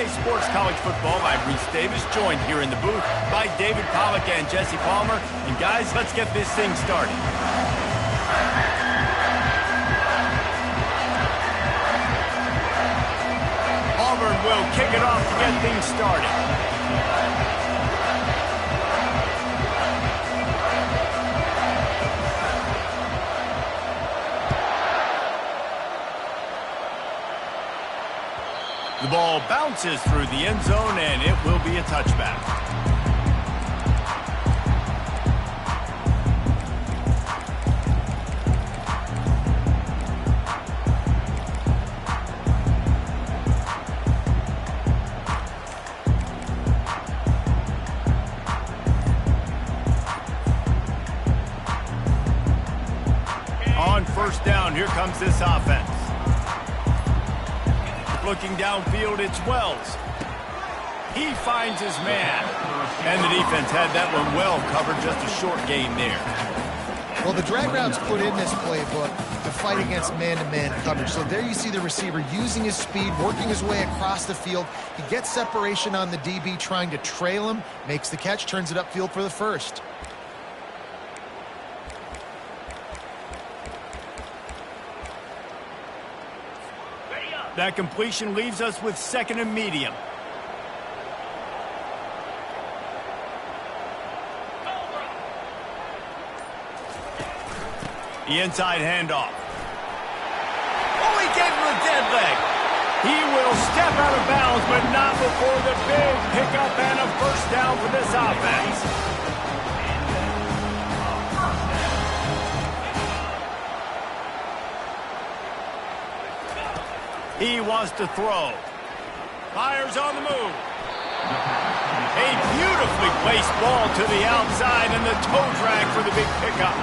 EA Sports College Football. I'm Reese Davis, joined here in the booth by David Pollack and Jesse Palmer. And guys, let's get this thing started. Auburn will kick it off to get things started. The ball bounces through the end zone, and it will be a touchback. On first down, here comes this offense. Looking downfield, it's Wells. He finds his man. And the defense had that one well covered, just a short gain there. Well, the drag routes put in this playbook to fight against man-to-man coverage. So there you see the receiver using his speed, working his way across the field. He gets separation on the DB, trying to trail him, makes the catch, turns it upfield for the first. That completion leaves us with second and medium. The inside handoff. Oh, he gave him a dead leg. He will step out of bounds, but not before the big pickup and a first down for this offense. He wants to throw. Fires on the move. A beautifully placed ball to the outside and the toe drag for the big pickup.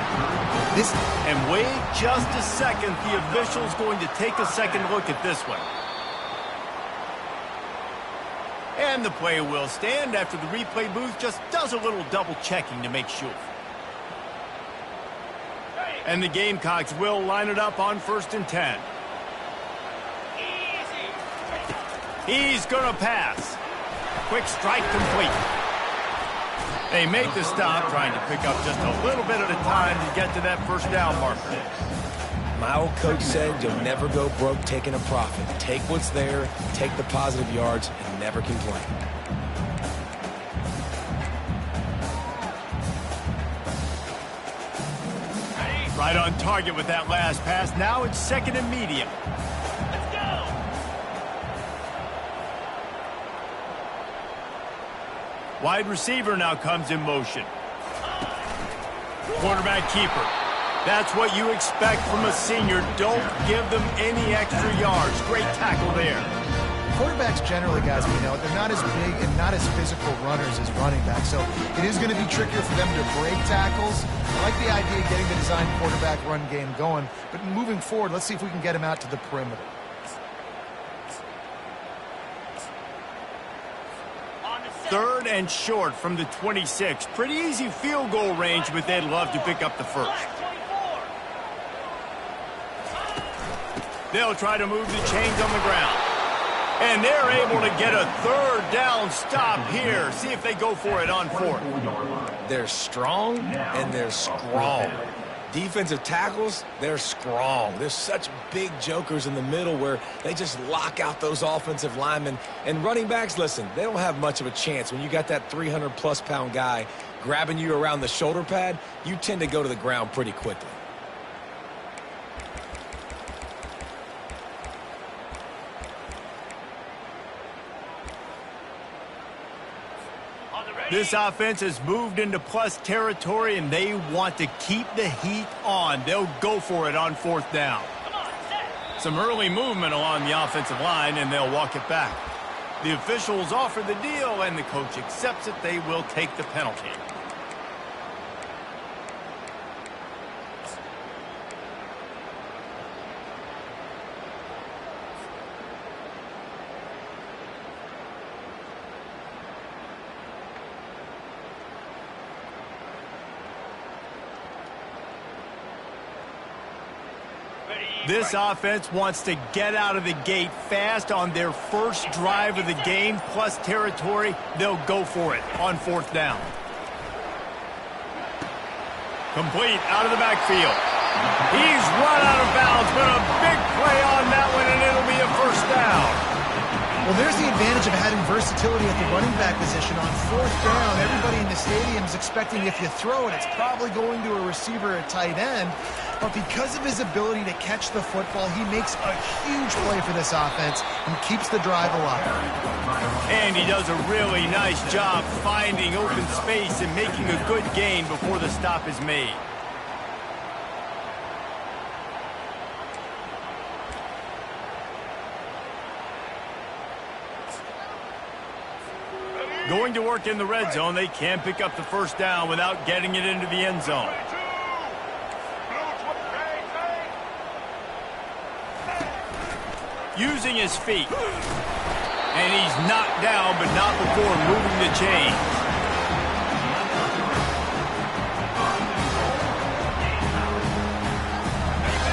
And wait just a second. The official's going to take a second look at this one. And the play will stand after the replay booth just does a little double checking to make sure. And the Gamecocks will line it up on 1st and 10. He's going to pass. Quick strike complete. They make the stop, trying to pick up just a little bit at a time to get to that first down marker. My old coach said you'll never go broke taking a profit. Take what's there, take the positive yards, and never complain. Right on target with that last pass. Now it's second and medium. Wide receiver now comes in motion. Quarterback keeper. That's what you expect from a senior. Don't give them any extra yards. Great tackle there. Quarterbacks generally, guys, we know, they're not as big and not as physical runners as running backs. So it is going to be trickier for them to break tackles. I like the idea of getting the design quarterback run game going. But moving forward, let's see if we can get him out to the perimeter. Third and short from the 26. Pretty easy field goal range, but they'd love to pick up the first. They'll try to move the chains on the ground. And they're able to get a third down stop here. See if they go for it on 4th. They're strong and they're strong. Defensive tackles, they're strong. There's such big jokers in the middle where they just lock out those offensive linemen. And running backs, listen, they don't have much of a chance. When you got that 300-plus pound guy grabbing you around the shoulder pad, you tend to go to the ground pretty quickly. This offense has moved into plus territory, and they want to keep the heat on. They'll go for it on 4th down. Some early movement along the offensive line, and they'll walk it back. The officials offer the deal, and the coach accepts it. They will take the penalty. This offense wants to get out of the gate fast on their first drive of the game, plus territory. They'll go for it on 4th down. Complete out of the backfield. He's run out of bounds, but a big play on that one, and it'll be a 1st down. Well, there's the advantage of having versatility at the running back position. On 4th down, everybody in the stadium is expecting if you throw it, it's probably going to a receiver at tight end. But because of his ability to catch the football, he makes a huge play for this offense and keeps the drive alive. And he does a really nice job finding open space and making a good gain before the stop is made. Going to work in the red zone, they can pick up the 1st down without getting it into the end zone. Using his feet. And he's knocked down, but not before moving the chains.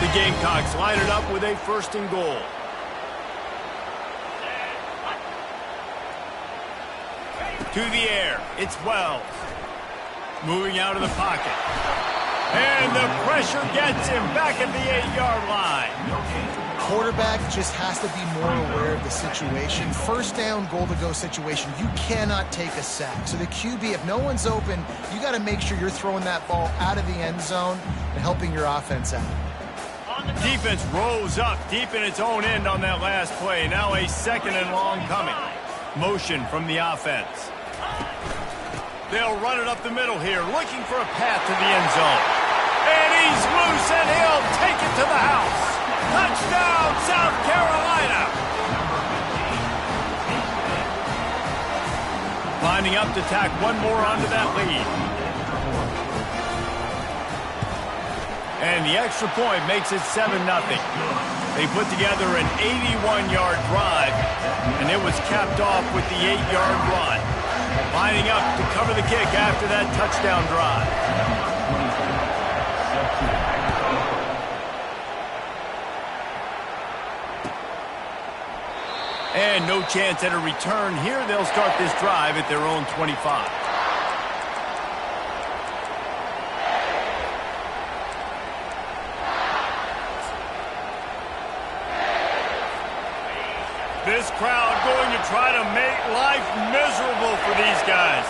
The Gamecocks line it up with a 1st and goal. To the air, it's Wells. Moving out of the pocket. And the pressure gets him back at the 8-yard line. Quarterback just has to be more aware of the situation. 1st down, goal-to-go situation. You cannot take a sack. So the QB, if no one's open, you got to make sure you're throwing that ball out of the end zone and helping your offense out. Defense rose up deep in its own end on that last play. Now a 2nd and long coming. Motion from the offense. They'll run it up the middle here, looking for a path to the end zone. And he's loose, and he'll take it to the house. Touchdown, South Carolina! Lining up to tack one more onto that lead. And the extra point makes it 7-0. They put together an 81-yard drive, and it was capped off with the 8-yard run. Lining up to cover the kick after that touchdown drive. And no chance at a return here. They'll start this drive at their own 25. This crowd going to try to make life miserable for these guys.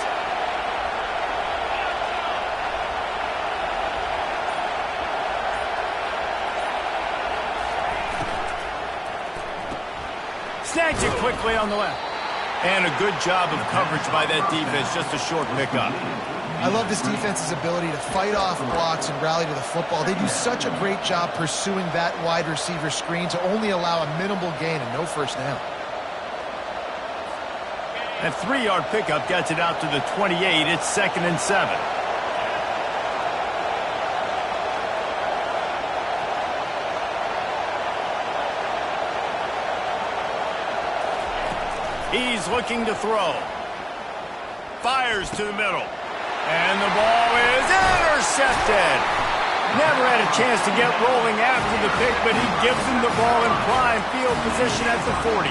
Snags it quickly on the left. And a good job of coverage by that defense, just a short pickup. I love this defense's ability to fight off blocks and rally to the football. They do such a great job pursuing that wide receiver screen to only allow a minimal gain and no 1st down. That 3-yard pickup gets it out to the 28. It's 2nd and 7. He's looking to throw. Fires to the middle. And the ball is intercepted. Never had a chance to get rolling after the pick, but he gives him the ball in prime field position at the 40.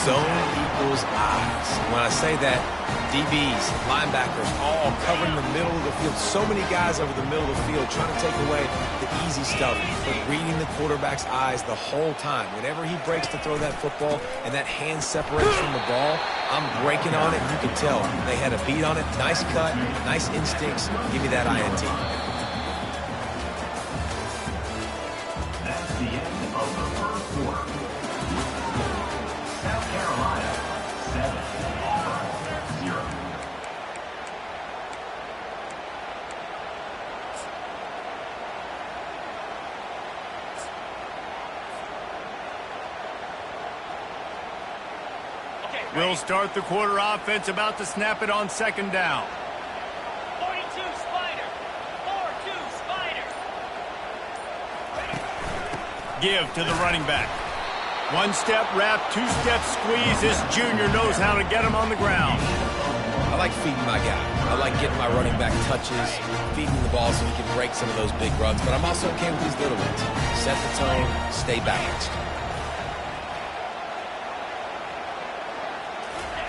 Zone equals eyes. When I say that, DBs, linebackers, all covering the middle of the field. So many guys over the middle of the field trying to take away the easy stuff, but reading the quarterback's eyes the whole time. Whenever he breaks to throw that football and that hand separates from the ball, I'm breaking on it. You can tell they had a beat on it. Nice cut, nice instincts. Give me that INT. That's the end of the 1st quarter. South Carolina 7, Auburn 0. We'll start the quarter. Offense about to snap it on 2nd down. 42 Spider. 4-2 Spider. Give to the running back. 1-step wrap, 2-step squeeze. This junior knows how to get him on the ground. A like feeding my guy. I like getting my running back touches, feeding the ball so he can break some of those big runs. But I'm also okay with these little ones. Set the tone, stay balanced.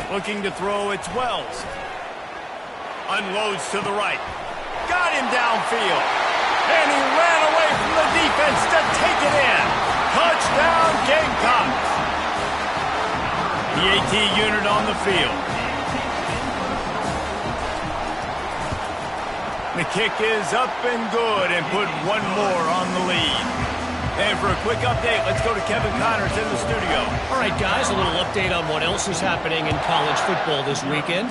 Looking to throw, it's Wells. Unloads to the right. Got him downfield. And he ran away from the defense to take it in. Touchdown, Gamecocks. The AT unit on the field. The kick is up and good and put one more on the lead. And for a quick update, let's go to Kevin Connors in the studio. All right, guys, a little update on what else is happening in college football this weekend.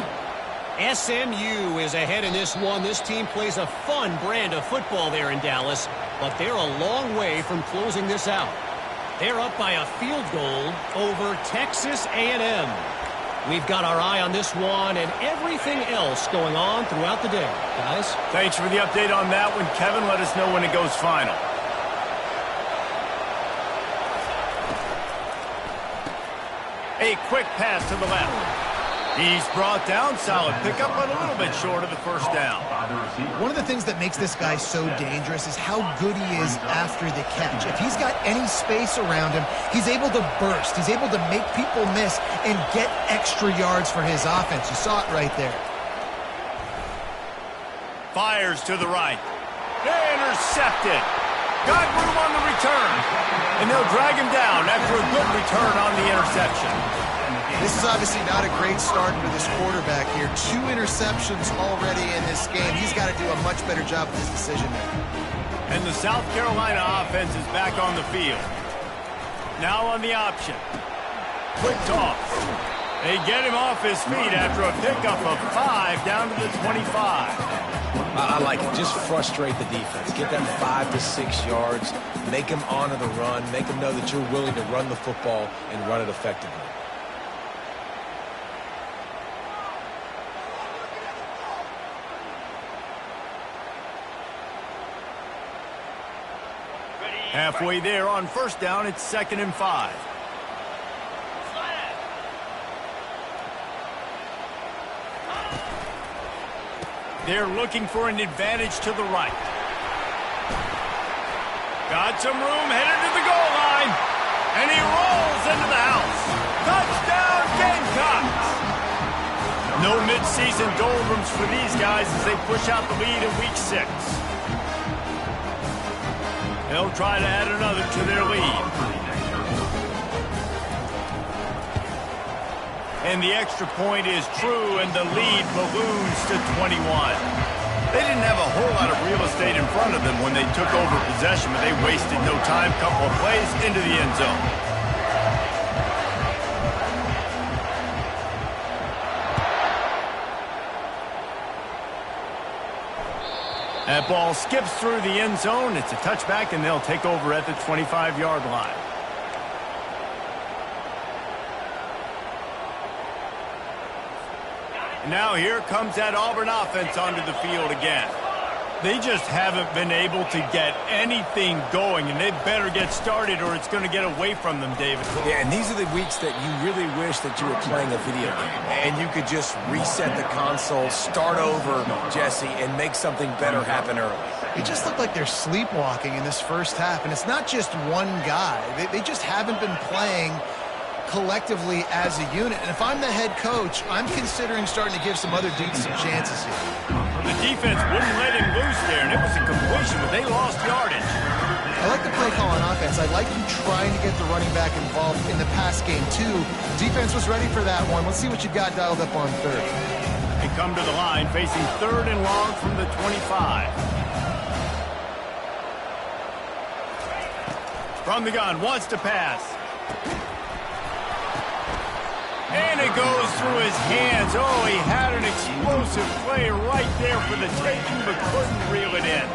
SMU is ahead in this one. This team plays a fun brand of football there in Dallas, but they're a long way from closing this out. They're up by a field goal over Texas A&M. We've got our eye on this one and everything else going on throughout the day. Guys? Thanks for the update on that one, Kevin. Let us know when it goes final. A quick pass to the left. He's brought down. Solid pickup, but a little bit short of the first down. One of the things that makes this guy so dangerous is how good he is after the catch. If he's got any space around him, he's able to burst. He's able to make people miss and get extra yards for his offense. You saw it right there. Fires to the right. Intercepted. Got room on the return. And they'll drag him down after a good return on the interception. This is obviously not a great start for this quarterback here. 2 interceptions already in this game. He's got to do a much better job with his decision making. And the South Carolina offense is back on the field. Now on the option. Quick toss. They get him off his feet after a pickup of 5 down to the 25. I like it. Just frustrate the defense. Get them 5 to 6 yards. Make them honor the run. Make them know that you're willing to run the football and run it effectively. Halfway there on first down, it's 2nd and 5. They're looking for an advantage to the right. Got some room, headed to the goal line. And he rolls into the house. Touchdown, Gamecocks! No midseason doldrums for these guys as they push out the lead in Week 6. They'll try to add another to their lead. And the extra point is true, and the lead balloons to 21. They didn't have a whole lot of real estate in front of them when they took over possession, but they wasted no time. Couple of plays into the end zone. That ball skips through the end zone. It's a touchback, and they'll take over at the 25-yard line. Now here comes that Auburn offense onto the field again. They just haven't been able to get anything going, and they better get started or it's going to get away from them, David. Yeah, and these are the weeks that you really wish that you were playing a video game and you could just reset the console, start over, Jesse, and make something better happen early. It just looked like they're sleepwalking in this first half, and it's not just one guy. They just haven't been playing collectively as a unit. And if I'm the head coach, I'm considering starting to give some other dudes some chances here. The defense wouldn't let him loose there, and it was a completion, but they lost yardage. I like the play call on offense. I like you trying to get the running back involved in the pass game, too. Defense was ready for that one. Let's see what you got dialed up on third. They come to the line, facing 3rd and long from the 25. From the gun, wants to pass. And it goes through his hands. Oh, he had an explosive play right there for the taking, but couldn't reel it in.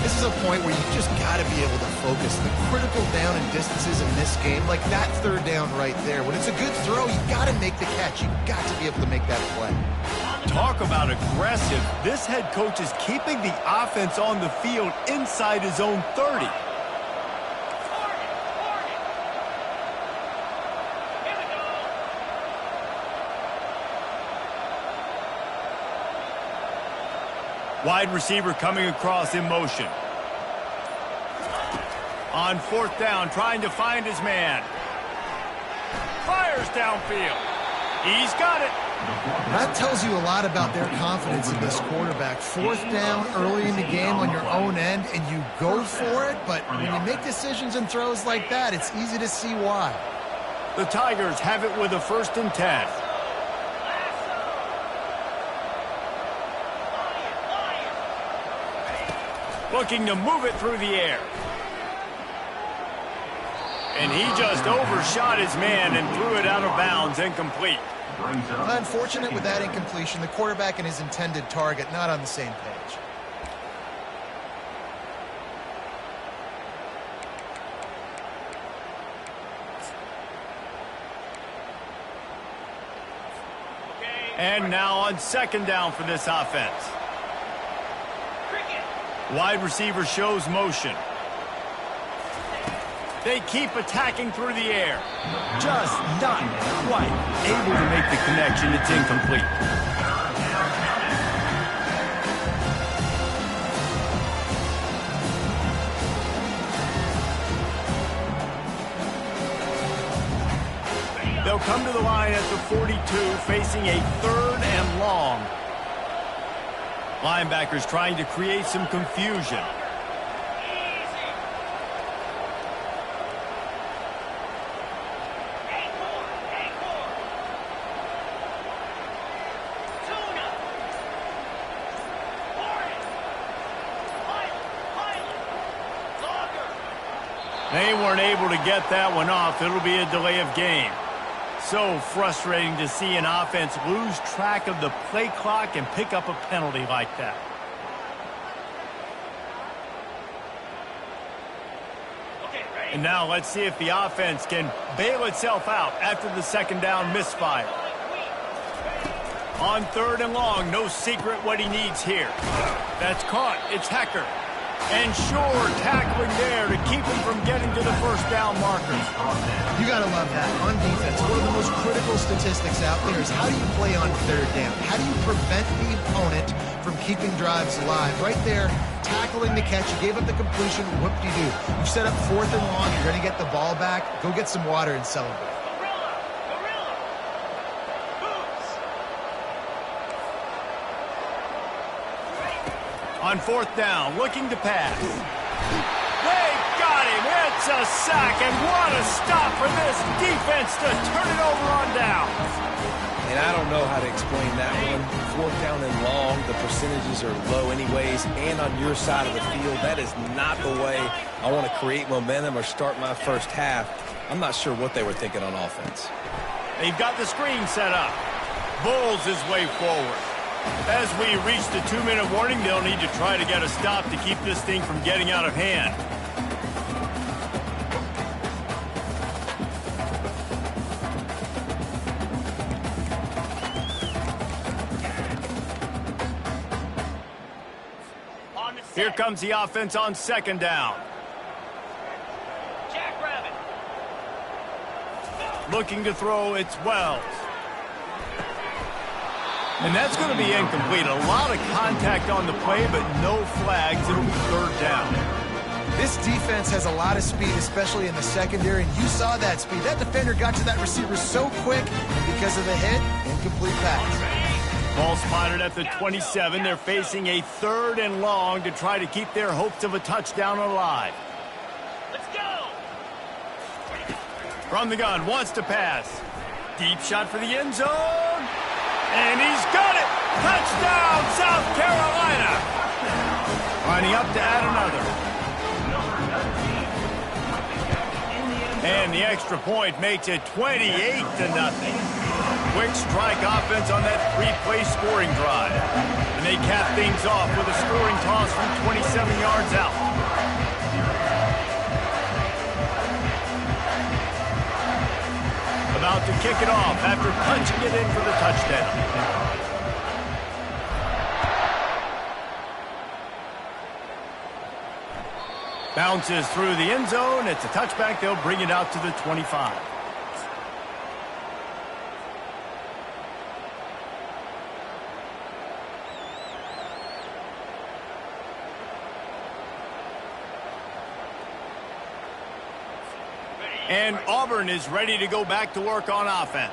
This is a point where you just got to be able to focus. The critical down and distances in this game, like that 3rd down right there. When it's a good throw, you got to make the catch. You got to be able to make that play. Talk about aggressive. This head coach is keeping the offense on the field inside his own 30. Wide receiver coming across in motion. On fourth down, trying to find his man. Fires downfield. He's got it. That tells you a lot about their confidence in this quarterback. Fourth down early in the game on your own end, and you go for it, but when you make decisions and throws like that, it's easy to see why. The Tigers have it with a 1st and 10. Looking to move it through the air. And he just overshot his man and threw it out of bounds, incomplete. Unfortunate with that incompletion. The quarterback and his intended target not on the same page. And now on 2nd down for this offense. Wide receiver shows motion. They keep attacking through the air. Just not quite able to make the connection. It's incomplete. They'll come to the line at the 42, facing a 3rd and long. Linebackers trying to create some confusion. They weren't able to get that one off. It'll be a delay of game. So frustrating to see an offense lose track of the play clock and pick up a penalty like that. And now let's see if the offense can bail itself out after the 2nd down misfire. On 3rd and long, no secret what he needs here. That's caught. It's Hecker. And sure, tackling there to keep him from getting to the 1st down markers. You got to love that. On defense, one of the most critical statistics out there is how do you play on 3rd down? How do you prevent the opponent from keeping drives alive? Right there, tackling the catch. You gave up the completion. Whoop-de-doo. You set up 4th and long. You're going to get the ball back. Go get some water and celebrate. On 4th down, looking to pass. They got him. It's a sack, and what a stop for this defense to turn it over on downs. And I don't know how to explain that one. 4th down and long, the percentages are low anyways, and on your side of the field, that is not the way I want to create momentum or start my first half. I'm not sure what they were thinking on offense. They've got the screen set up. Bulls his way forward. As we reach the 2-minute warning, they'll need to try to get a stop to keep this thing from getting out of hand. Here comes the offense on 2nd down. Jackrabbit. Looking to throw, it's Wells. And that's going to be incomplete. A lot of contact on the play, but no flags. It'll be 3rd down. This defense has a lot of speed, especially in the secondary, and you saw that speed. That defender got to that receiver so quick, and because of the hit, incomplete pass. Ball spotted at the 27. They're facing a 3rd and long to try to keep their hopes of a touchdown alive. Let's go. From the gun, wants to pass. Deep shot for the end zone. And he's got it! Touchdown, South Carolina! Lining up to add another. And the extra point makes it 28-0. Quick strike offense on that 3-play scoring drive. And they cap things off with a scoring toss from 27 yards out. About to kick it off after punching it in for the touchdown. Bounces through the end zone. It's a touchback. They'll bring it out to the 25. And Auburn is ready to go back to work on offense.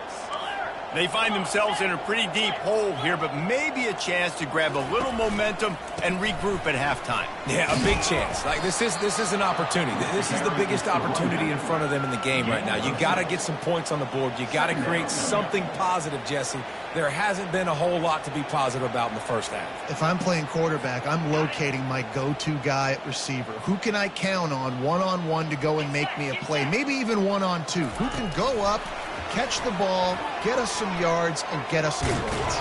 They find themselves in a pretty deep hole here, but maybe a chance to grab a little momentum and regroup at halftime. Yeah, a big chance. Like this is an opportunity. This is the biggest opportunity in front of them in the game right now. You got to get some points on the board. You got to create something positive, Jesse. There hasn't been a whole lot to be positive about in the first half. If I'm playing quarterback, I'm locating my go-to guy at receiver. Who can I count on one-on-one to go and make me a play? Maybe even one-on-two. Who can go up, catch the ball, get us some yards, and get us some points?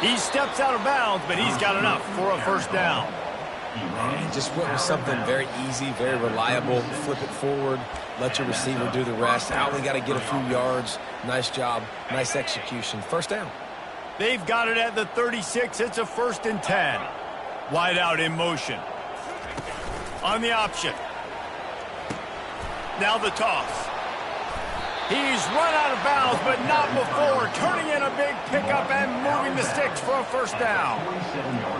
He steps out of bounds, but he's got enough for a first down. Man, just went with something very easy, very reliable. Flip it forward, let your receiver do the rest. I only got to get a few yards. Nice job, nice execution. First down. They've got it at the 36. It's a 1st and 10. Wide out in motion. On the option. Now the toss. He's run out of bounds, but not before. Turning in a big pickup and moving the sticks for a first down.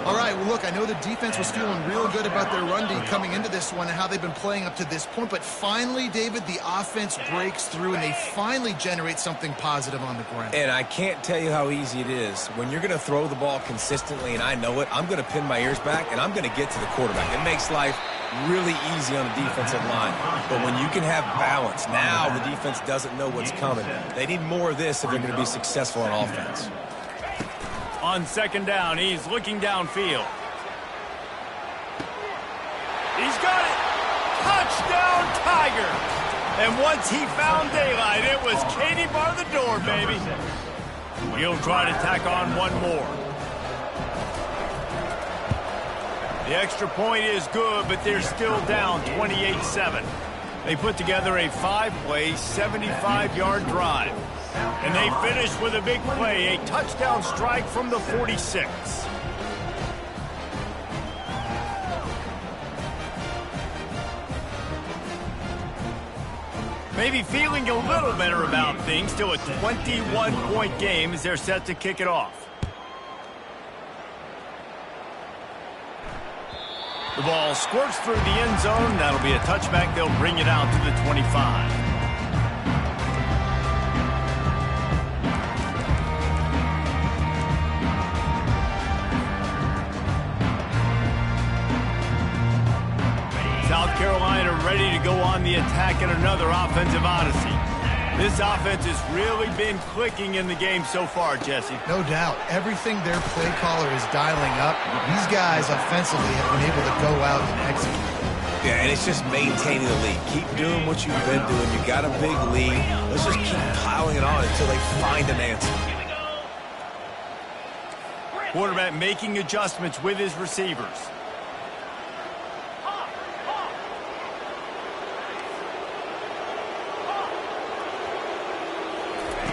All right, well, look, I know the defense was feeling real good about their run D coming into this one and how they've been playing up to this point. But finally, David, the offense breaks through, and they finally generate something positive on the ground. And I can't tell you how easy it is. When you're going to throw the ball consistently, and I know it, I'm going to pin my ears back, and I'm going to get to the quarterback. It makes life really easy on the defensive line. But when you can have balance, now the defense doesn't know what's coming. They need more of this if they're going to be successful on offense. On 2nd down, he's looking downfield. He's got it. Touchdown, Tiger. And once he found daylight, it was Katie bar the door, baby. He'll try to tack on one more. The extra point is good, but they're still down 28-7. They put together a 5-play, 75-yard drive. And they finish with a big play, a touchdown strike from the 46. Maybe feeling a little better about things. Still a 21-point game as they're set to kick it off. The ball squirts through the end zone. That'll be a touchback. They'll bring it out to the 25. South Carolina ready to go on the attack in another offensive odyssey. This offense has really been clicking in the game so far, Jesse. No doubt. Everything their play caller is dialing up, these guys offensively have been able to go out and execute. Yeah, and it's just maintaining the lead. Keep doing what you've been doing. You got a big lead. Let's just keep piling it on until they find an answer. Quarterback making adjustments with his receivers.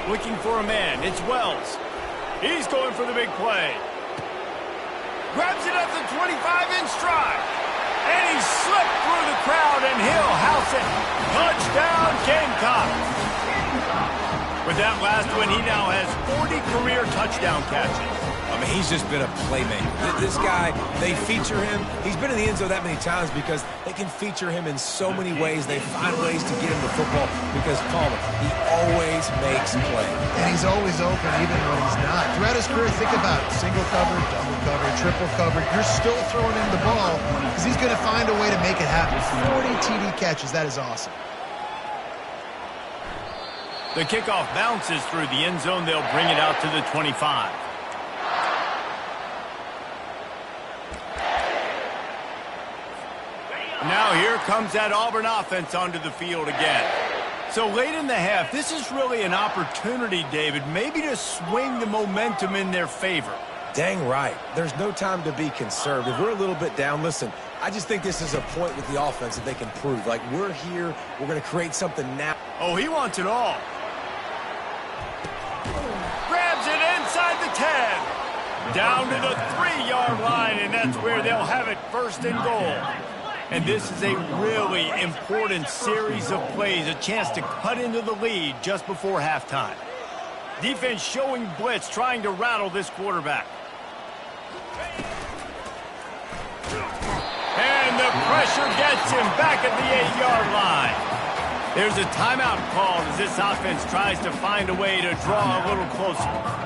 Looking for a man. It's Wells. He's going for the big play. Grabs it at the 25 in stride. And he slipped through the crowd, and he'll house it. Touchdown, Gamecocks. With that last one, he now has 40 career touchdown catches. I mean, he's just been a playmaker. This guy, they feature him. He's been in the end zone that many times because they can feature him in so many ways. They find ways to get him to football because, call him, he always makes plays. And he's always open even when he's not. Throughout his career, think about it. Single covered, double covered, triple covered. You're still throwing him the ball because he's going to find a way to make it happen. 40 TD catches. That is awesome. The kickoff bounces through the end zone. They'll bring it out to the 25. Now here comes that Auburn offense onto the field again. So late in the half, this is really an opportunity, David, maybe to swing the momentum in their favor. Dang right. There's no time to be conservative. We're a little bit down. Listen, I just think this is a point with the offense that they can prove. Like, we're here. We're going to create something now. Oh, he wants it all. Grabs it inside the 10. Down to the 3-yard line, and that's where they'll have it, 1st and goal. And this is a really important series of plays, a chance to cut into the lead just before halftime. Defense showing blitz, trying to rattle this quarterback. And the pressure gets him back at the 8-yard line. There's a timeout called as this offense tries to find a way to draw a little closer.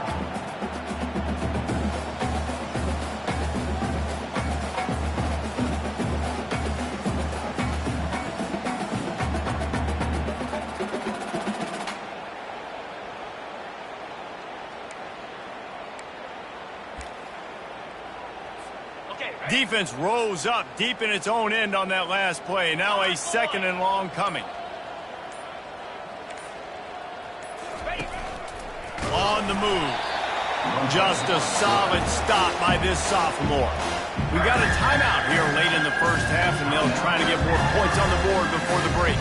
Defense rose up deep in its own end on that last play. Now a second and long coming. On the move. Just a solid stop by this sophomore. We got a timeout here late in the first half, and they'll try to get more points on the board before the break.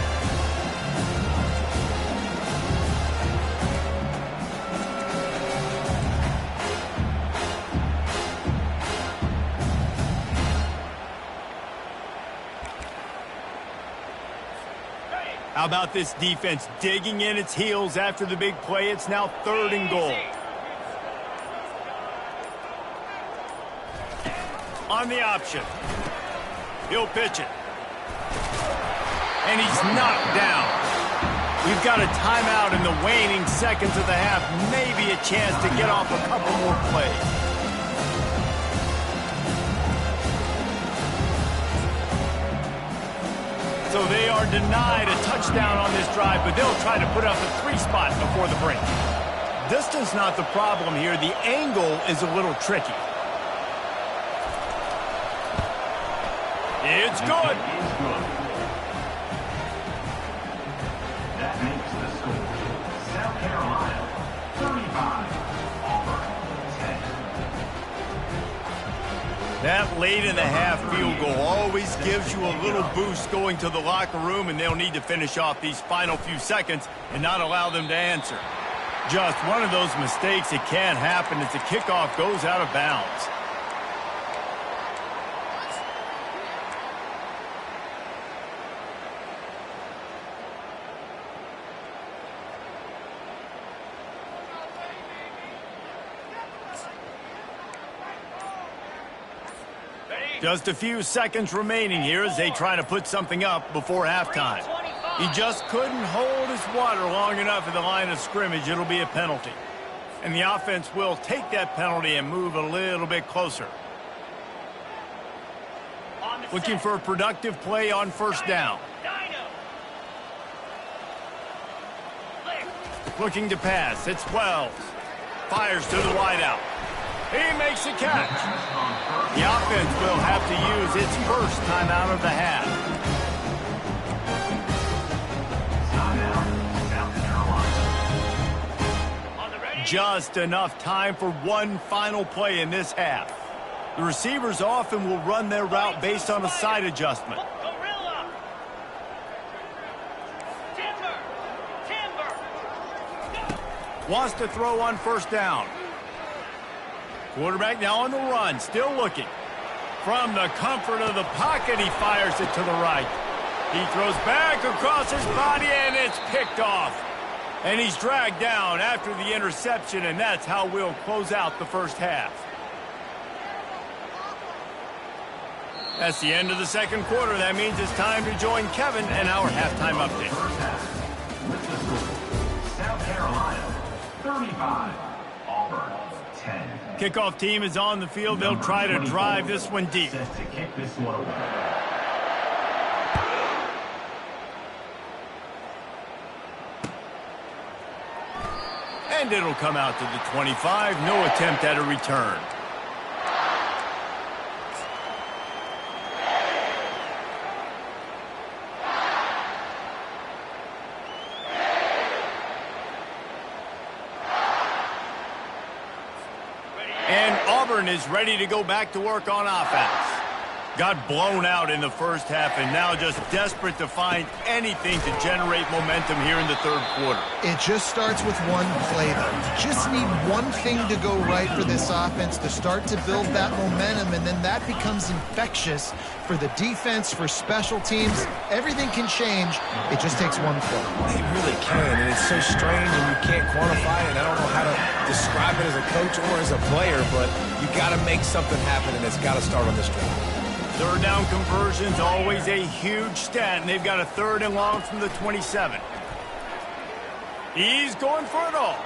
How about this defense digging in its heels after the big play? It's now 3rd and goal. On the option. He'll pitch it. And he's knocked down. We've got a timeout in the waning seconds of the half. Maybe a chance to get off a couple more plays. So they are denied a touchdown on this drive, but they'll try to put up a 3 spot before the break. Distance not the problem here. The angle is a little tricky. It's good. That makes the score. South Carolina, 35. Auburn, 10. That late in the half field goal always gives you a little boost going to the locker room, and they'll need to finish off these final few seconds and not allow them to answer. Just one of those mistakes that can't happen as the kickoff goes out of bounds. Just a few seconds remaining here as they try to put something up before halftime. He just couldn't hold his water long enough at the line of scrimmage. It'll be a penalty. And the offense will take that penalty and move a little bit closer. Looking for a productive play on first down. Looking to pass. It's Wells. Fires to the wideout. He makes the catch. The offense will have to use its first timeout of the half. Just enough time for one final play in this half. The receivers often will run their route based on a side adjustment. Wants to throw on first down. Quarterback now on the run, still looking. From the comfort of the pocket, he fires it to the right. He throws back across his body, and it's picked off. And he's dragged down after the interception, and that's how we'll close out the first half. That's the end of the second quarter. That means it's time to join Kevin and our halftime update. South Carolina, 35. Auburn, 10. Kickoff team is on the field. They'll try to drive this one deep. Set to kick this one away. And it'll come out to the 25. No attempt at a return. And Auburn is ready to go back to work on offense. Got blown out in the first half and now just desperate to find anything to generate momentum here in the third quarter. It just starts with one play, though. You just need one thing to go right for this offense to start to build that momentum, and then that becomes infectious for the defense, for special teams. Everything can change. It just takes one play. It really can, and it's so strange, and you can't quantify it. I don't know how to describe it as a coach or as a player, but you got to make something happen, and it's got to start on this drive. Third down conversion's always a huge stat, and they've got a 3rd and long from the 27. He's going for it all.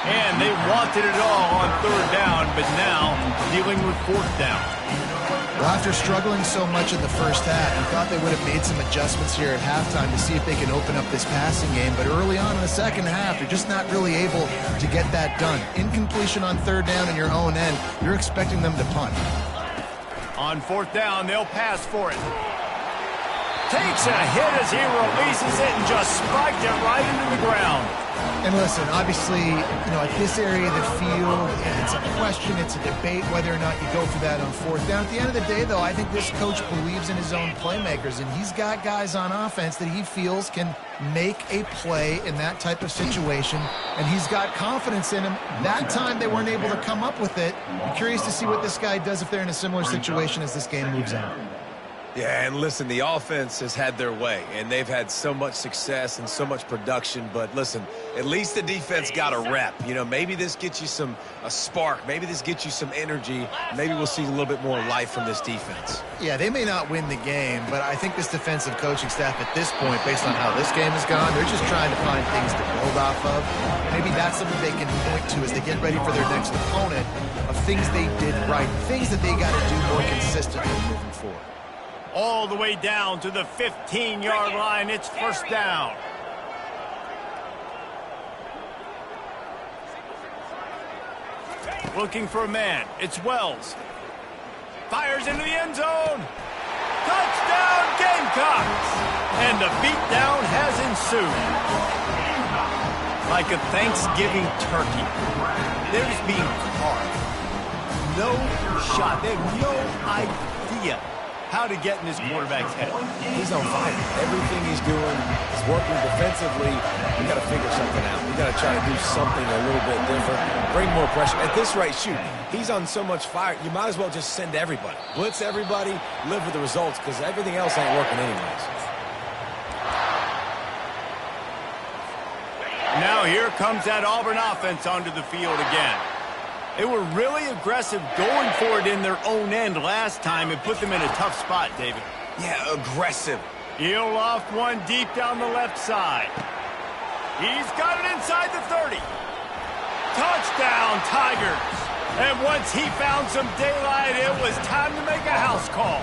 And they wanted it all on 3rd down, but now dealing with 4th down. Well, after struggling so much in the first half, you thought they would have made some adjustments here at halftime to see if they can open up this passing game. But early on in the second half, they're just not really able to get that done. Incompletion on 3rd down in your own end, you're expecting them to punt. On 4th down, they'll pass for it. Takes a hit as he releases it and just spiked it right into the ground. And listen, obviously, at this area of the field, it's a question, it's a debate whether or not you go for that on 4th down. At the end of the day, though, I think this coach believes in his own playmakers, and he's got guys on offense that he feels can make a play in that type of situation, and he's got confidence in him. That time they weren't able to come up with it. I'm curious to see what this guy does if they're in a similar situation as this game moves on. Yeah, and listen, the offense has had their way, and they've had so much success and so much production. But listen, at least the defense got a rep. Maybe this gets you a spark. Maybe this gets you some energy. Maybe we'll see a little bit more life from this defense. Yeah, they may not win the game, but I think this defensive coaching staff at this point, based on how this game has gone, they're just trying to find things to build off of. Maybe that's something they can point to as they get ready for their next opponent, of things they did right, things that they got to do more consistently moving forward. All the way down to the 15-yard line. It's 1st down. Looking for a man. It's Wells. Fires into the end zone. Touchdown, Gamecocks! And a beatdown has ensued. Like a Thanksgiving turkey. They're just being carved. No shot. They have no idea how to get in this quarterback's head. He's on fire. Everything he's doing is working defensively. We got to figure something out. We got to try to do something a little bit different. Bring more pressure. At this rate, shoot, he's on so much fire, you might as well just send everybody. Blitz everybody, live with the results, because everything else ain't working anyways. Now here comes that Auburn offense onto the field again. They were really aggressive going for it in their own end last time and put them in a tough spot, David. Yeah, aggressive. He'll loft one deep down the left side. He's got it inside the 30. Touchdown, Tigers. And once he found some daylight, it was time to make a house call.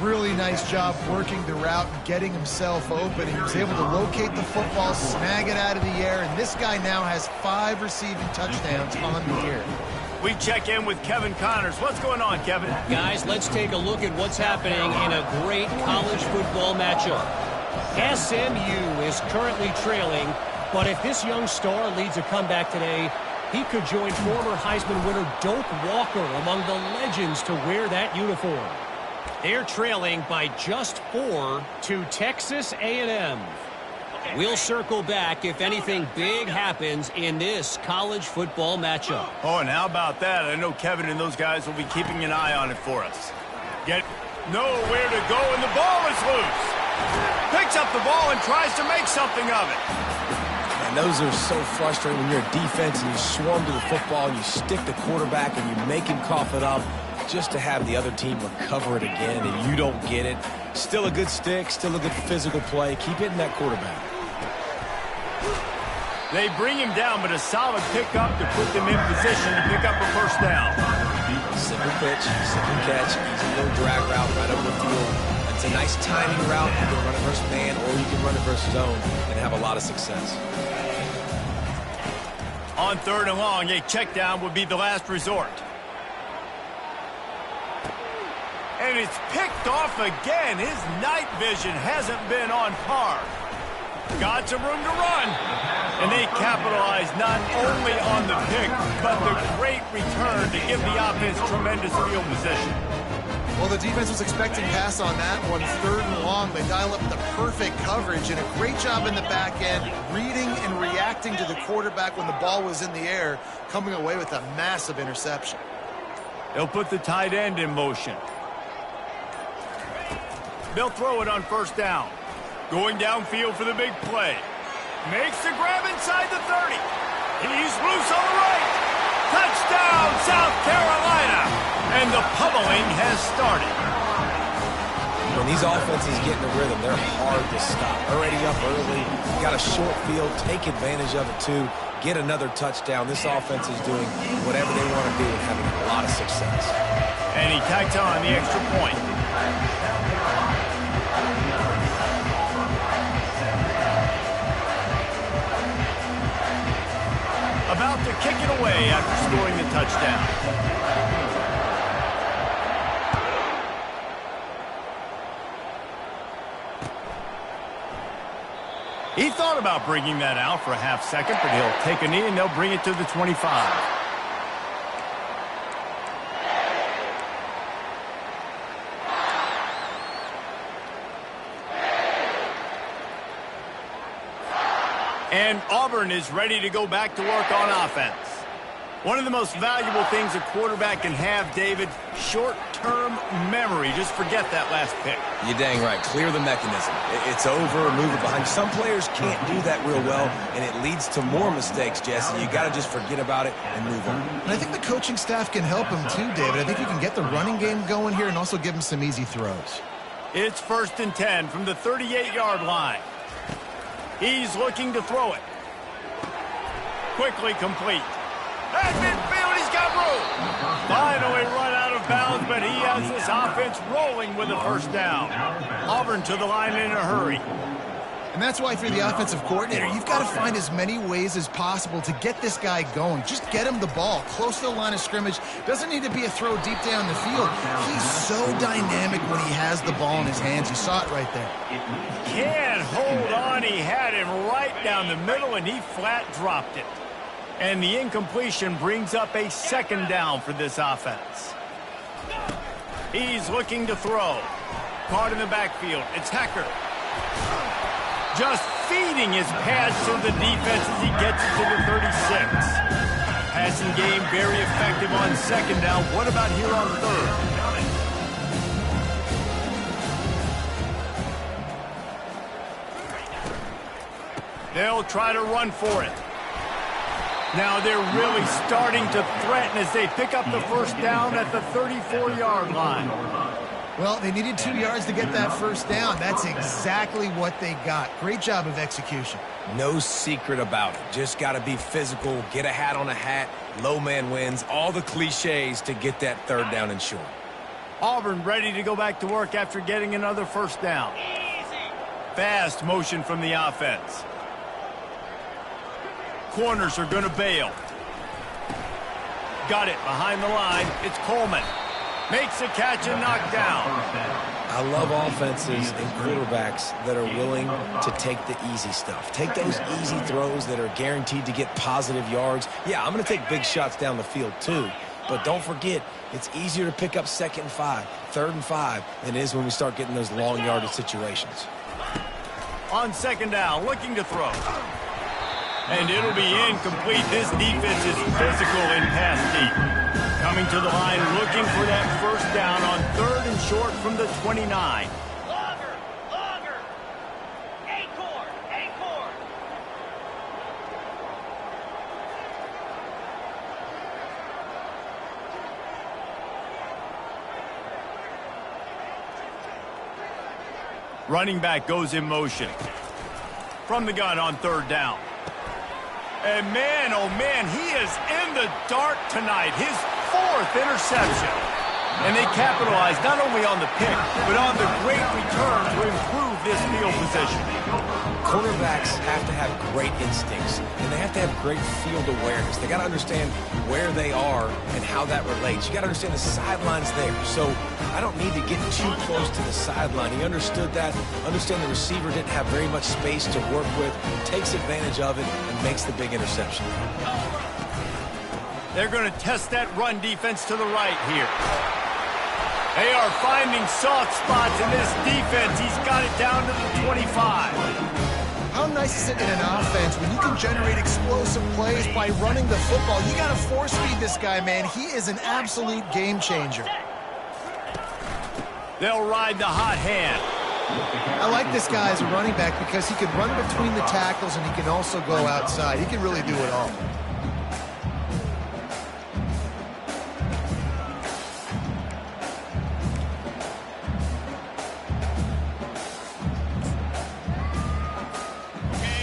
Really nice job working the route and getting himself open. He was able to locate the football, snag it out of the air, and this guy now has 5 receiving touchdowns on the year. We check in with Kevin Connors. What's going on, Kevin? Guys, let's take a look at what's happening in a great college football matchup. SMU is currently trailing, but if this young star leads a comeback today, he could join former Heisman winner Doak Walker among the legends to wear that uniform. They're trailing by just 4 to Texas A&M. We'll circle back if anything big happens in this college football matchup. Oh, and how about that? I know Kevin and those guys will be keeping an eye on it for us. Get nowhere to go, and the ball is loose. Picks up the ball and tries to make something of it. And those are so frustrating when you're a defense and you swarm to the football, and you stick the quarterback and you make him cough it up, just to have the other team recover it again and you don't get it. Still a good stick, still a good physical play. Keep hitting that quarterback. They bring him down, but a solid pickup to put them in position to pick up a 1st down. Simple pitch, simple catch, easy little drag route right over the field. It's a nice timing route. You can run it versus man, or you can run it versus zone and have a lot of success. On 3rd and long, a check down would be the last resort. And it's picked off again. His night vision hasn't been on par. Got some room to run. And they capitalize not only on the pick, but the great return to give the offense tremendous field position. Well, the defense was expecting pass on that one. 3rd and long, they dial up the perfect coverage and a great job in the back end, reading and reacting to the quarterback when the ball was in the air, coming away with a massive interception. They'll put the tight end in motion. They'll throw it on 1st down. Going downfield for the big play. Makes the grab inside the 30. He's loose on the right. Touchdown, South Carolina. And the pummeling has started. When these offenses get in the rhythm, they're hard to stop. Already up early, got a short field, take advantage of it too, get another touchdown. This offense is doing whatever they want to do and having a lot of success. And he tacks on the extra point. About to kick it away after scoring the touchdown. He thought about bringing that out for a half second, but he'll take a knee and they'll bring it to the 25. And Auburn is ready to go back to work on offense. One of the most valuable things a quarterback can have, David, short-term memory. Just forget that last pick. You're dang right. Clear the mechanism. It's over, move it behind. Some players can't do that real well, and it leads to more mistakes, Jesse. You got to just forget about it and move on. And I think the coaching staff can help him too, David. I think you can get the running game going here and also give him some easy throws. It's 1st and 10 from the 38-yard line. He's looking to throw it. Quickly complete. At midfield, he's got room. Finally run out of bounds, but he has this offense rolling with a first down. Auburn to the line in a hurry. And that's why, if you're the offensive coordinator, you've got to find as many ways as possible to get this guy going. Just get him the ball close to the line of scrimmage. Doesn't need to be a throw deep down the field. He's so dynamic when he has the ball in his hands. You saw it right there. Can't hold on. He had him right down the middle, and he flat dropped it. And the incompletion brings up a second down for this offense. He's looking to throw. Caught in the backfield. It's Hecker. Just feeding his pass to the defense as he gets it to the 36. Passing game very effective on second down. What about here on third? They'll try to run for it. Now they're really starting to threaten as they pick up the first down at the 34-yard line. Well, they needed 2 yards to get that first down. That's exactly what they got. Great job of execution. No secret about it. Just got to be physical, get a hat on a hat, low man wins, all the cliches to get that third down and short. Auburn ready to go back to work after getting another first down. Fast motion from the offense. Corners are going to bail. Got it behind the line. It's Coleman. Makes a catch and knocked down. I love offenses and quarterbacks that are willing to take the easy stuff. Take those easy throws that are guaranteed to get positive yards. Yeah, I'm going to take big shots down the field too. But don't forget, it's easier to pick up 2nd and 5, 3rd and 5 than it is when we start getting those long yardage situations. On second down, looking to throw. And it'll be incomplete. This defense is physical in pass deep. Coming to the line, looking for that first down on 3rd and short from the 29. Longer. Acorn. Running back goes in motion. From the gun on 3rd down. And man, oh man, he is in the dark tonight. His 4th interception. And they capitalize not only on the pick, but on the great return to improve this field position. Quarterbacks have to have great instincts, and they have to have great field awareness. They got to understand where they are and how that relates. You got to understand the sideline's there. So I don't need to get too close to the sideline. He understood that. Understand the receiver didn't have very much space to work with, takes advantage of it, and makes the big interception. They're going to test that run defense to the right here. They are finding soft spots in this defense. He's got it down to the 25. How nice is it in an offense when you can generate explosive plays by running the football? You got to force feed this guy, man. He is an absolute game changer. They'll ride the hot hand. I like this guy as a running back because he can run between the tackles and he can also go outside. He can really do it all.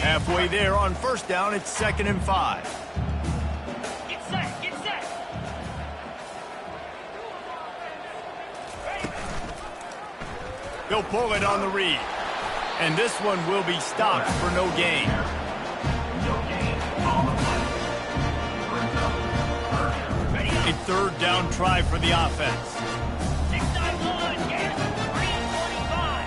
Halfway there on first down, it's 2nd and 5. Get set, get set. He'll pull it on the read. And this one will be stopped for no gain. No gain on the play. Brings up first. Ready A up. 3rd down try for the offense. 6-9-1, get it. 3-25.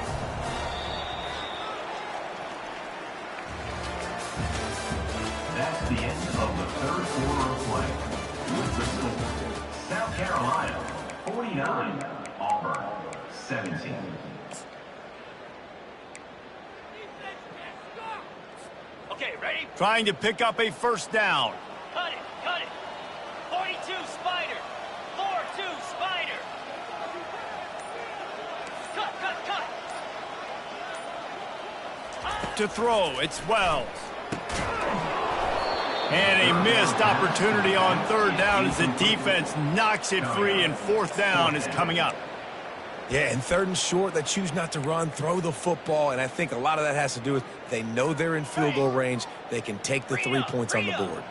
That's the end of the third quarter of play. With the score, South Carolina 49, Auburn 17. Okay, ready? Trying to pick up a first down. Cut it, cut it. 42 Spider. 4-2 Spider. Cut, cut, cut. To throw, it's Wells. And a missed opportunity on 3rd down as the defense knocks it free, and 4th down is coming up. Yeah, and 3rd and short, they choose not to run, throw the football, and I think a lot of that has to do with they know they're in field goal range. They can take the 3 points on the board.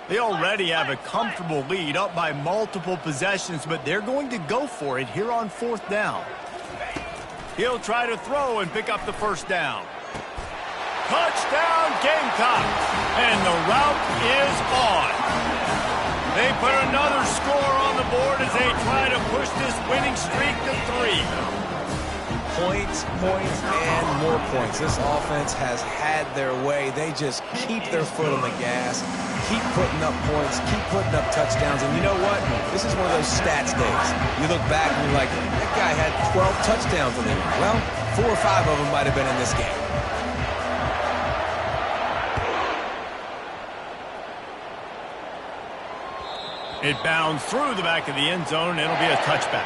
They already have a comfortable lead, up by multiple possessions, but they're going to go for it here on 4th down. He'll try to throw and pick up the first down. Touchdown, Gamecocks! And the route is on. They put another score on the board as they try to push this winning streak to 3. Points, points, and more points. This offense has had their way. They just keep their foot on the gas, keep putting up points, keep putting up touchdowns. And you know what? This is one of those stats days. You look back and you're like, that guy had 12 touchdowns in him. Well, 4 or 5 of them might have been in this game. It bounds through the back of the end zone. It'll be a touchback.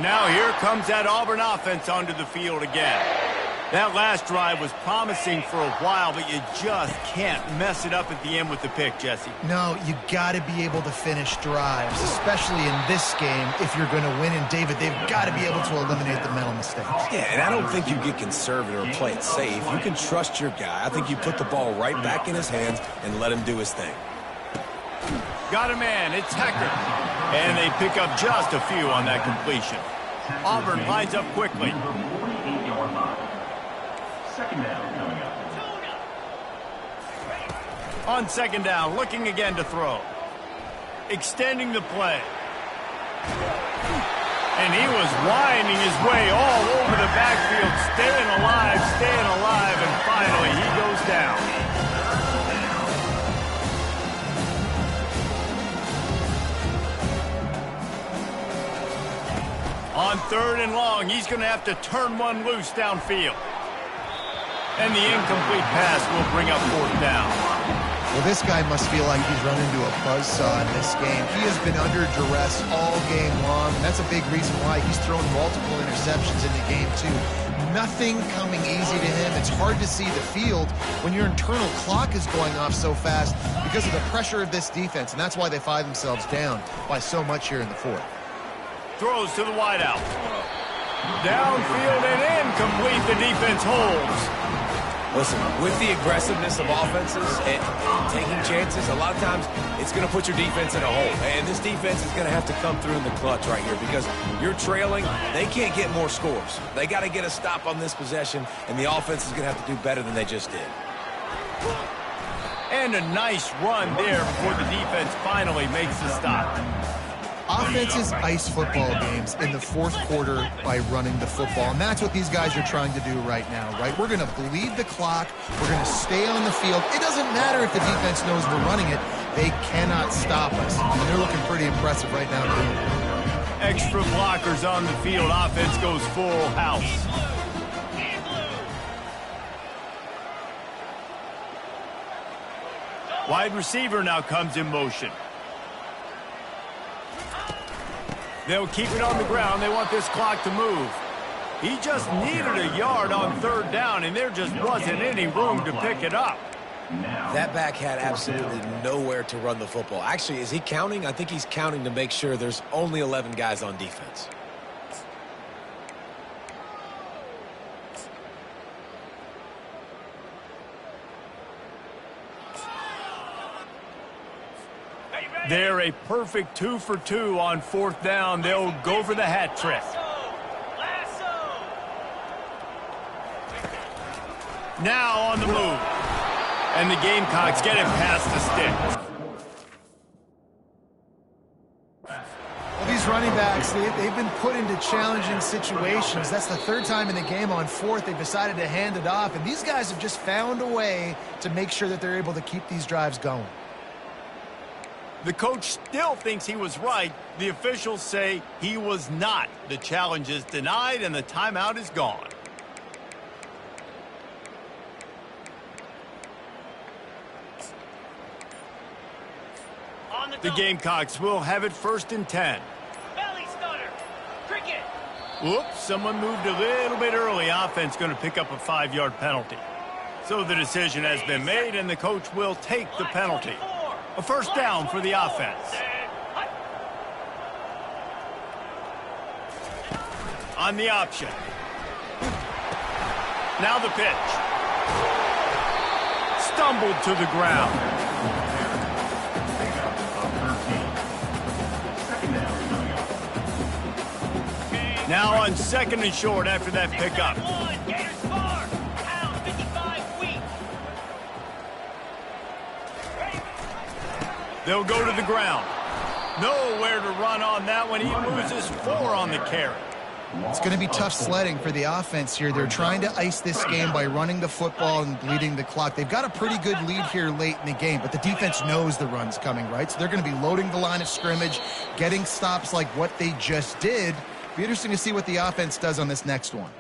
Now here comes that Auburn offense onto the field again. That last drive was promising for a while, but you just can't mess it up at the end with the pick, Jesse. No, you got to be able to finish drives, especially in this game if you're going to win. And, David, they've got to be able to eliminate the mental mistakes. Yeah, and I don't think you get conservative or play it safe. You can trust your guy. I think you put the ball right back in his hands and let him do his thing. Got a man. It's Hecker. And they pick up just a few on that completion. Auburn lines up quickly. 48-yard line. 2nd down coming up. On 2nd down, looking again to throw. Extending the play. And he was winding his way all over the backfield, staying alive, and finally he goes down. On 3rd and long, he's going to have to turn one loose downfield. And the incomplete pass will bring up 4th down. Well, this guy must feel like he's run into a buzzsaw in this game. He has been under duress all game long, and that's a big reason why he's thrown multiple interceptions in the game, too. Nothing coming easy to him. It's hard to see the field when your internal clock is going off so fast because of the pressure of this defense, and that's why they find themselves down by so much here in the 4th. Throws to the wideout. Downfield and incomplete. The defense holds. Listen, with the aggressiveness of offenses and taking chances, a lot of times it's going to put your defense in a hole. And this defense is going to have to come through in the clutch right here because you're trailing. They can't get more scores. They got to get a stop on this possession, and the offense is going to have to do better than they just did. And a nice run there before the defense finally makes the stop. Offenses ice football games in the 4th quarter by running the football, and that's what these guys are trying to do right now, right? We're going to bleed the clock. We're going to stay on the field. It doesn't matter if the defense knows we're running it. They cannot stop us, and they're looking pretty impressive right now, too. Extra blockers on the field. Offense goes full house. Wide receiver now comes in motion. They'll keep it on the ground. They want this clock to move. He just needed a yard on 3rd down, and there just wasn't any room to pick it up. That back had absolutely nowhere to run the football. Actually, is he counting? I think he's counting to make sure there's only 11 guys on defense. They're a perfect 2 for 2 on 4th down. They'll go for the hat trick. Now on the move. And the Gamecocks get it past the stick. Well, these running backs, they've been put into challenging situations. That's the 3rd time in the game on 4th they've decided to hand it off. And these guys have just found a way to make sure that they're able to keep these drives going. The coach still thinks he was right. The officials say he was not. The challenge is denied and the timeout is gone. The Gamecocks will have it 1st and 10. Belly stunner. Cricket. Whoops, someone moved a little bit early. Offense going to pick up a 5-yard penalty. So the decision has been made, and the coach will take the penalty. A 1st down for the offense. On the option. Now the pitch. Stumbled to the ground. Now on 2nd and short after that pickup. They'll go to the ground. Nowhere to run on that one. He loses 4 on the carry. It's going to be tough sledding for the offense here. They're trying to ice this game by running the football and bleeding the clock. They've got a pretty good lead here late in the game, but the defense knows the run's coming, right? So they're going to be loading the line of scrimmage, getting stops like what they just did. Be interesting to see what the offense does on this next one.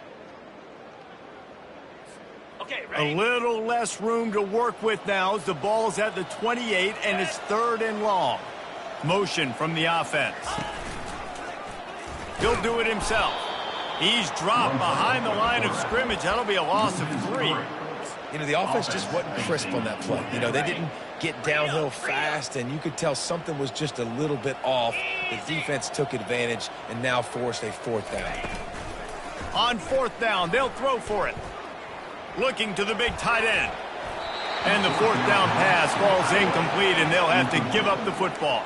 Okay, a little less room to work with now as the ball's at the 28 and it's 3rd and long. Motion from the offense. He'll do it himself. He's dropped behind the line of scrimmage. That'll be a loss of 3. You know, the offense just wasn't crisp on that play. You know, they didn't get downhill fast, and you could tell something was just a little bit off. The defense took advantage and now forced a 4th down. On 4th down, they'll throw for it. Looking to the big tight end. And the 4th down pass falls incomplete, and they'll have to give up the football.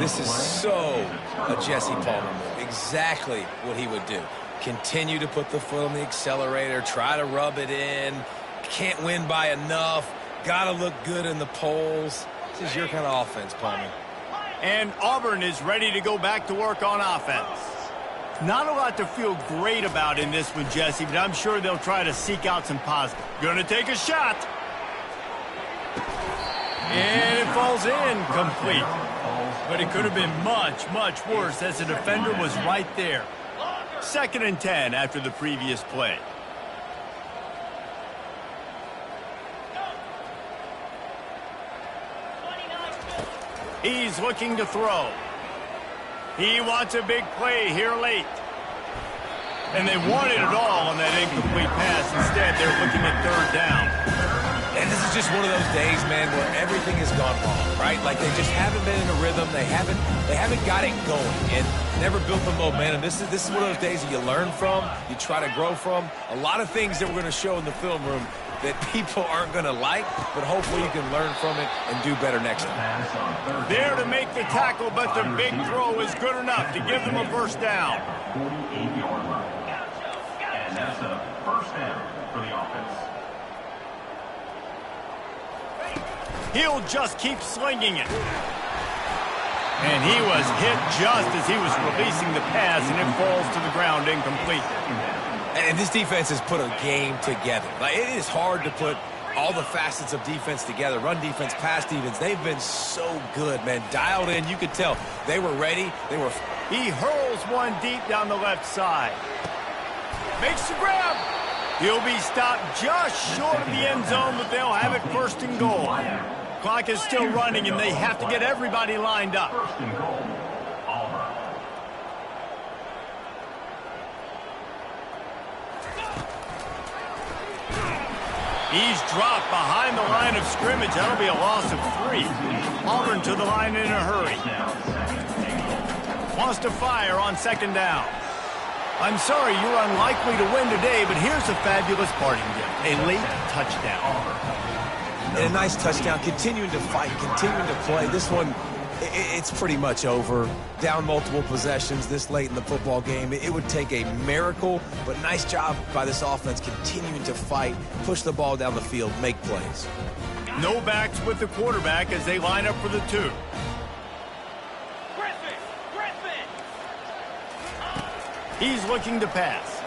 This is so a Jesse Palmer move. Exactly what he would do. Continue to put the foot on the accelerator, try to rub it in. Can't win by enough. Got to look good in the polls. This is your kind of offense, Palmer. And Auburn is ready to go back to work on offense. Not a lot to feel great about in this one, Jesse, but I'm sure they'll try to seek out some positive. Gonna take a shot. And it falls in complete. But it could have been much, much worse as the defender was right there. 2nd and 10 after the previous play. He's looking to throw. He wants a big play here late. And they wanted it all on that incomplete pass. Instead, they're looking at 3rd down. And this is just one of those days, man, where everything has gone wrong, right? Like they just haven't been in a rhythm. They haven't got it going and never built the momentum. This is one of those days that you learn from, you try to grow from. A lot of things that we're going to show in the film room that people aren't going to like, but hopefully you can learn from it and do better next time. There to make the tackle, but the big throw is good enough to give them a 1st down. 48-yard line. And that's a 1st down for the offense. He'll just keep slinging it. And he was hit just as he was releasing the pass, and it falls to the ground incomplete. And this defense has put a game together. Like, it is hard to put all the facets of defense together. Run defense, pass defense. They've been so good, man. Dialed in. You could tell they were ready. He hurls one deep down the left side. Makes the grab. He'll be stopped just short of the end zone, but they'll have it 1st and goal. Clock is still running, and they have to get everybody lined up. 1st and goal. Auburn. He's dropped behind the line of scrimmage. That'll be a loss of 3. Auburn to the line in a hurry. Wants to fire on 2nd down. I'm sorry you're unlikely to win today, but here's a fabulous parting gift. A late touchdown. And a nice touchdown. Continuing to fight, continuing to play. This one, it's pretty much over. Down multiple possessions this late in the football game. It would take a miracle, but nice job by this offense continuing to fight, push the ball down the field, make plays. No backs with the quarterback as they line up for the 2. Griffin! He's looking to pass.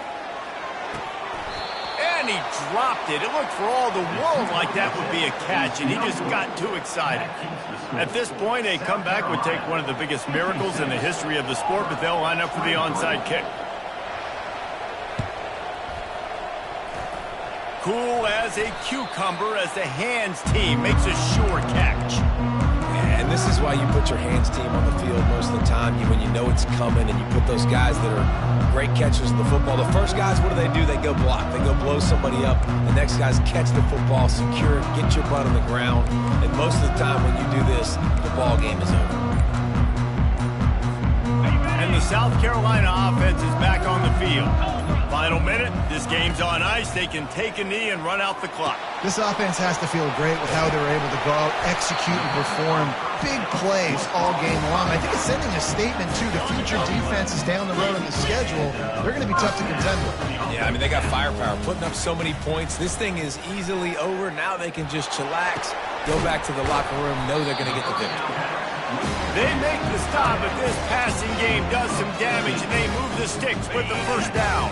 And he dropped it. It looked for all the world like that would be a catch, and he just got too excited. At this point, a comeback would take one of the biggest miracles in the history of the sport, but they'll line up for the onside kick. Cool as a cucumber as the hands team makes a sure catch. And this is why you put your hands team on the field most of the time when you know it's coming, and you put those guys that are great catchers of the football. The first guys, what do? They go block. They go blow somebody up. The next guys catch the football, secure it, get your butt on the ground. And most of the time when you do this, the ball game is over. And the South Carolina offense is back on the field. Final minute, this game's on ice. They can take a knee and run out the clock. This offense has to feel great with how they're able to go out, execute, and perform big plays all game long. I think it's sending a statement, too, to future defenses down the road in the schedule. They're going to be tough to contend with. Yeah, I mean, they got firepower, putting up so many points. This thing is easily over. Now they can just chillax, go back to the locker room, know they're going to get the victory. They make the stop, but this passing game does some damage, and they move the sticks with the first down.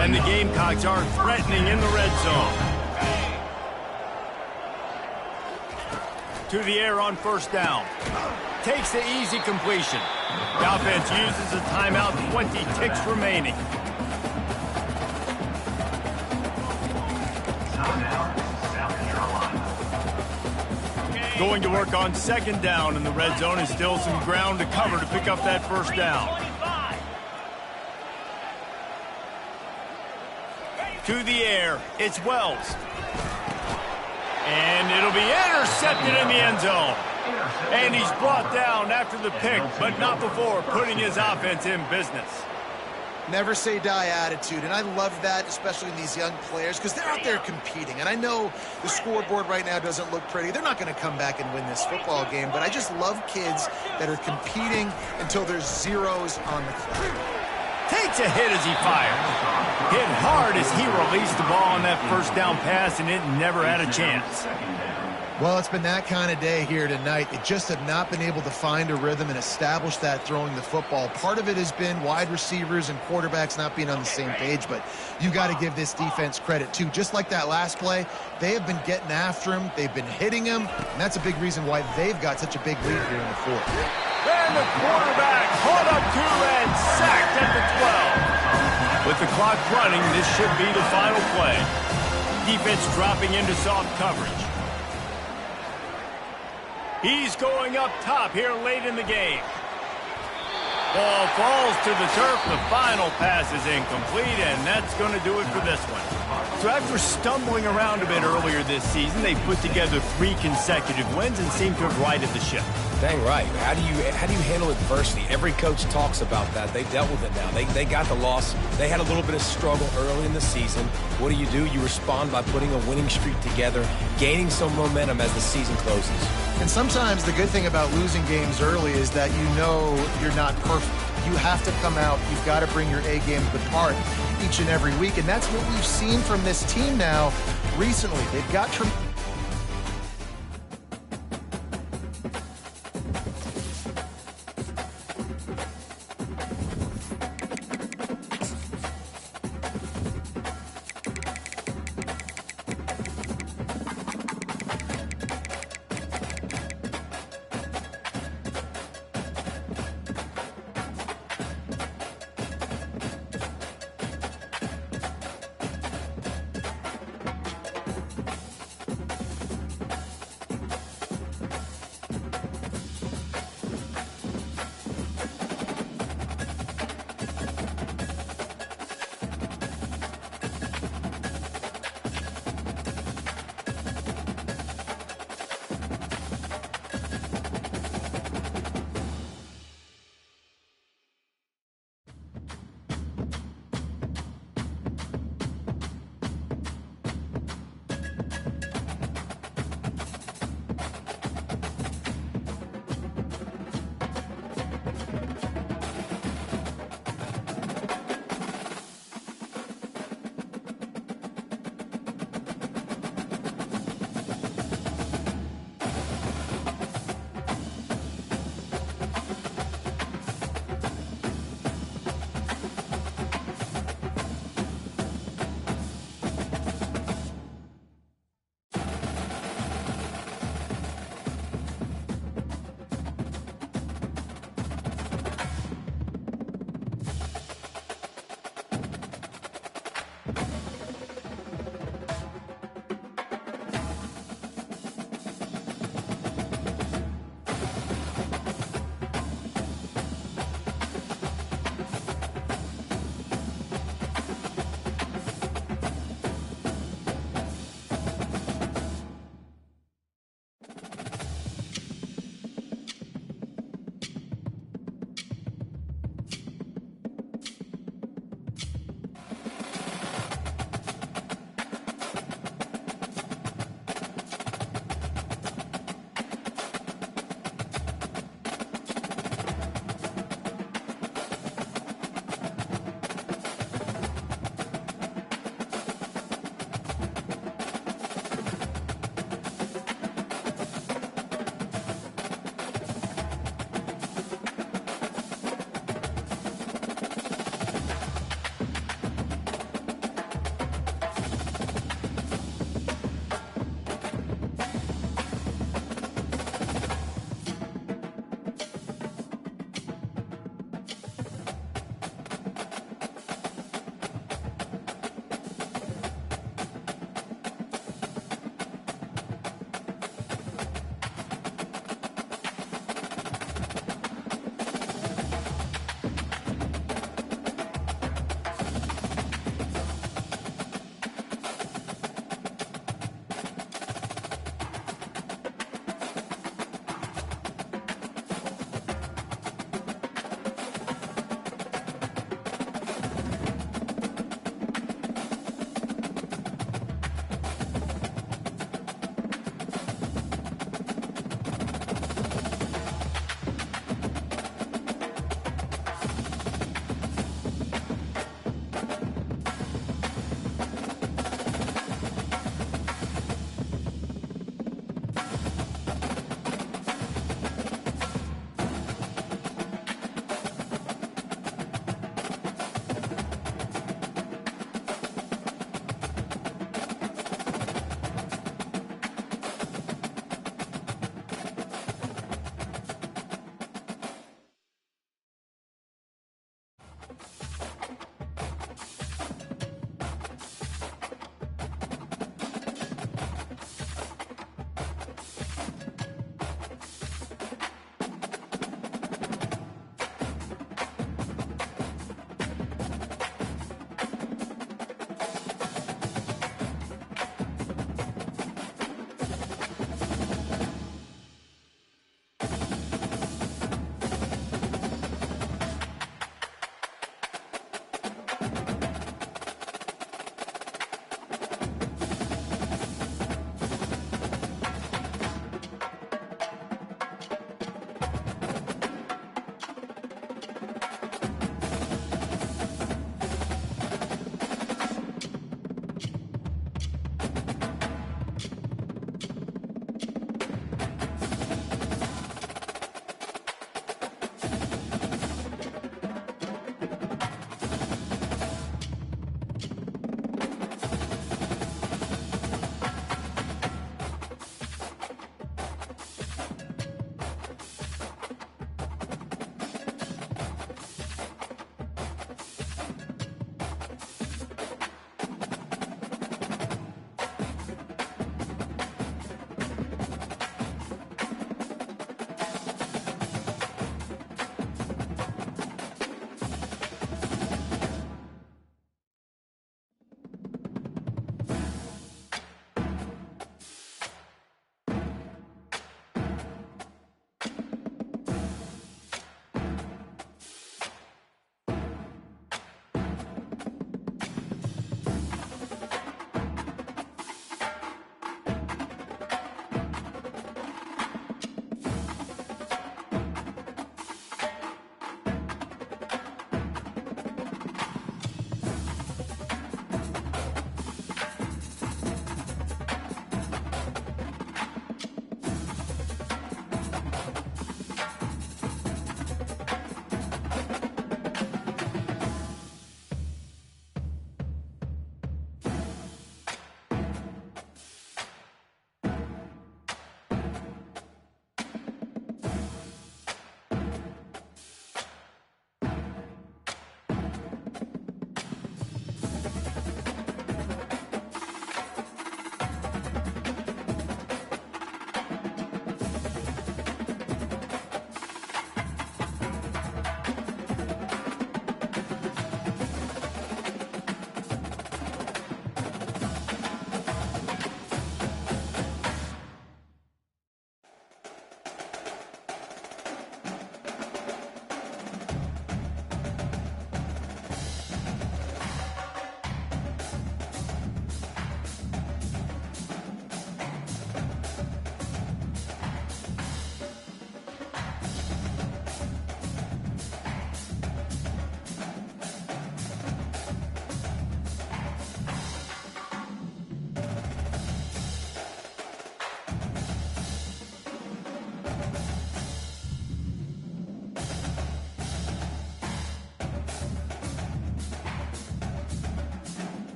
And the Gamecocks are threatening in the red zone. To the air on first down. Takes the easy completion. The offense uses a timeout, 20 ticks remaining. Going to work on second down in the red zone, and still some ground to cover to pick up that first down. To the air, it's Wells. And it'll be intercepted in the end zone. And he's brought down after the pick, but not before putting his offense in business. Never say die attitude, and I love that, especially in these young players, because they're out there competing. And I know the scoreboard right now doesn't look pretty. They're not going to come back and win this football game, but I just love kids that are competing until there's zeros on the clock. Takes a hit as he fires. Hit hard as he released the ball on that first down pass, and it never had a chance. Well, it's been that kind of day here tonight. They just have not been able to find a rhythm and establish that throwing the football. Part of it has been wide receivers and quarterbacks not being on the same page, but you got to give this defense credit, too. Just like that last play, they have been getting after him. They've been hitting him, and that's a big reason why they've got such a big lead here in the fourth. And the quarterback caught up to and sacked at the 12. With the clock running, this should be the final play. Defense dropping into soft coverage. He's going up top here late in the game. Ball falls to the turf. The final pass is incomplete, and that's going to do it for this one. So after stumbling around a bit earlier this season, they put together 3 consecutive wins and seem to have righted the ship. Dang right. How do you handle adversity? Every coach talks about that. They dealt with it now. They got the loss. They had a little bit of struggle early in the season. What do? You respond by putting a winning streak together, gaining some momentum as the season closes. And sometimes the good thing about losing games early is that you know you're not perfect. You have to come out. You've got to bring your A game to the part each and every week. And that's what we've seen from this team now recently. They've got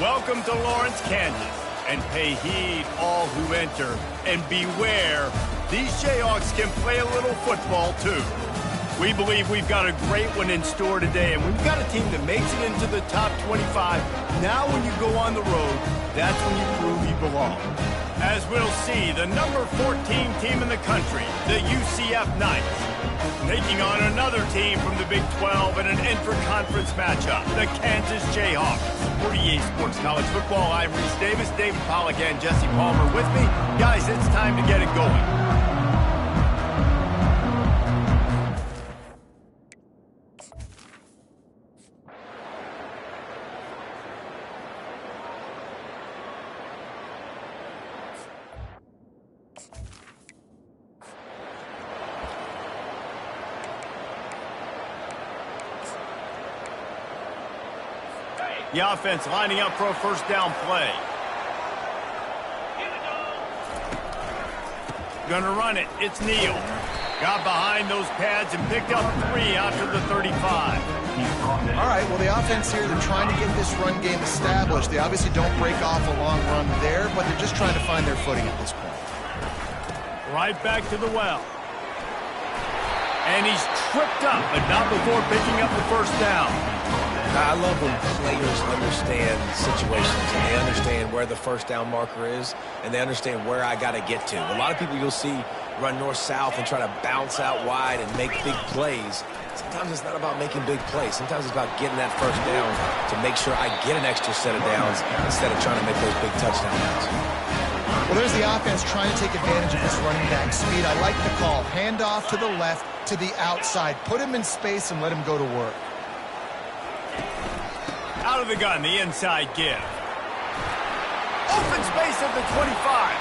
Welcome to Lawrence, Kansas. And pay heed all who enter. And beware, these Jayhawks can play a little football too. We believe we've got a great one in store today, and we've got a team that makes it into the top 25. Now when you go on the road, that's when you prove you belong. As we'll see, the number 14 team in the country, the UCF Knights, taking on another team from the Big 12 in an intra-conference matchup, the Kansas Jayhawks. For EA Sports College Football, I'm Reese Davis, David Pollack, and Jesse Palmer with me. Guys, it's time to get it going. The offense lining up for a first down play. Gonna run it. It's Neal. Got behind those pads and picked up 3 after the 35. All right, well, the offense here, they're trying to get this run game established. They obviously don't break off a long run there, but they're just trying to find their footing at this point. Right back to the well. And he's tripped up, but not before picking up the first down. I love when players understand situations and they understand where the first down marker is and they understand where I got to get to. A lot of people you'll see run north-south and try to bounce out wide and make big plays. Sometimes it's not about making big plays. Sometimes it's about getting that first down to make sure I get an extra set of downs instead of trying to make those big touchdown runs. Well, there's the offense trying to take advantage of this running back speed. I like the call. Hand off to the left, to the outside. Put him in space and let him go to work. Out of the gun, the inside give. Open space at the 25.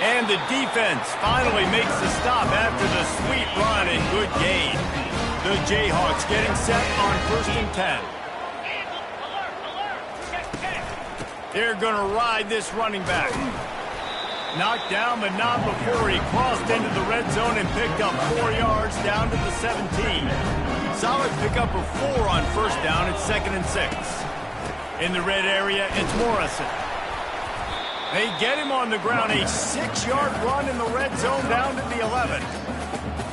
And the defense finally makes the stop after the sweet run and good gain. The Jayhawks getting set on 1st and 10. They're going to ride this running back. Knocked down, but not before he crossed into the red zone and picked up 4 yards down to the 17. Solid pickup of 4 on first down. It's 2nd and 6. In the red area, it's Morrison. They get him on the ground. A 6-yard run in the red zone down to the 11.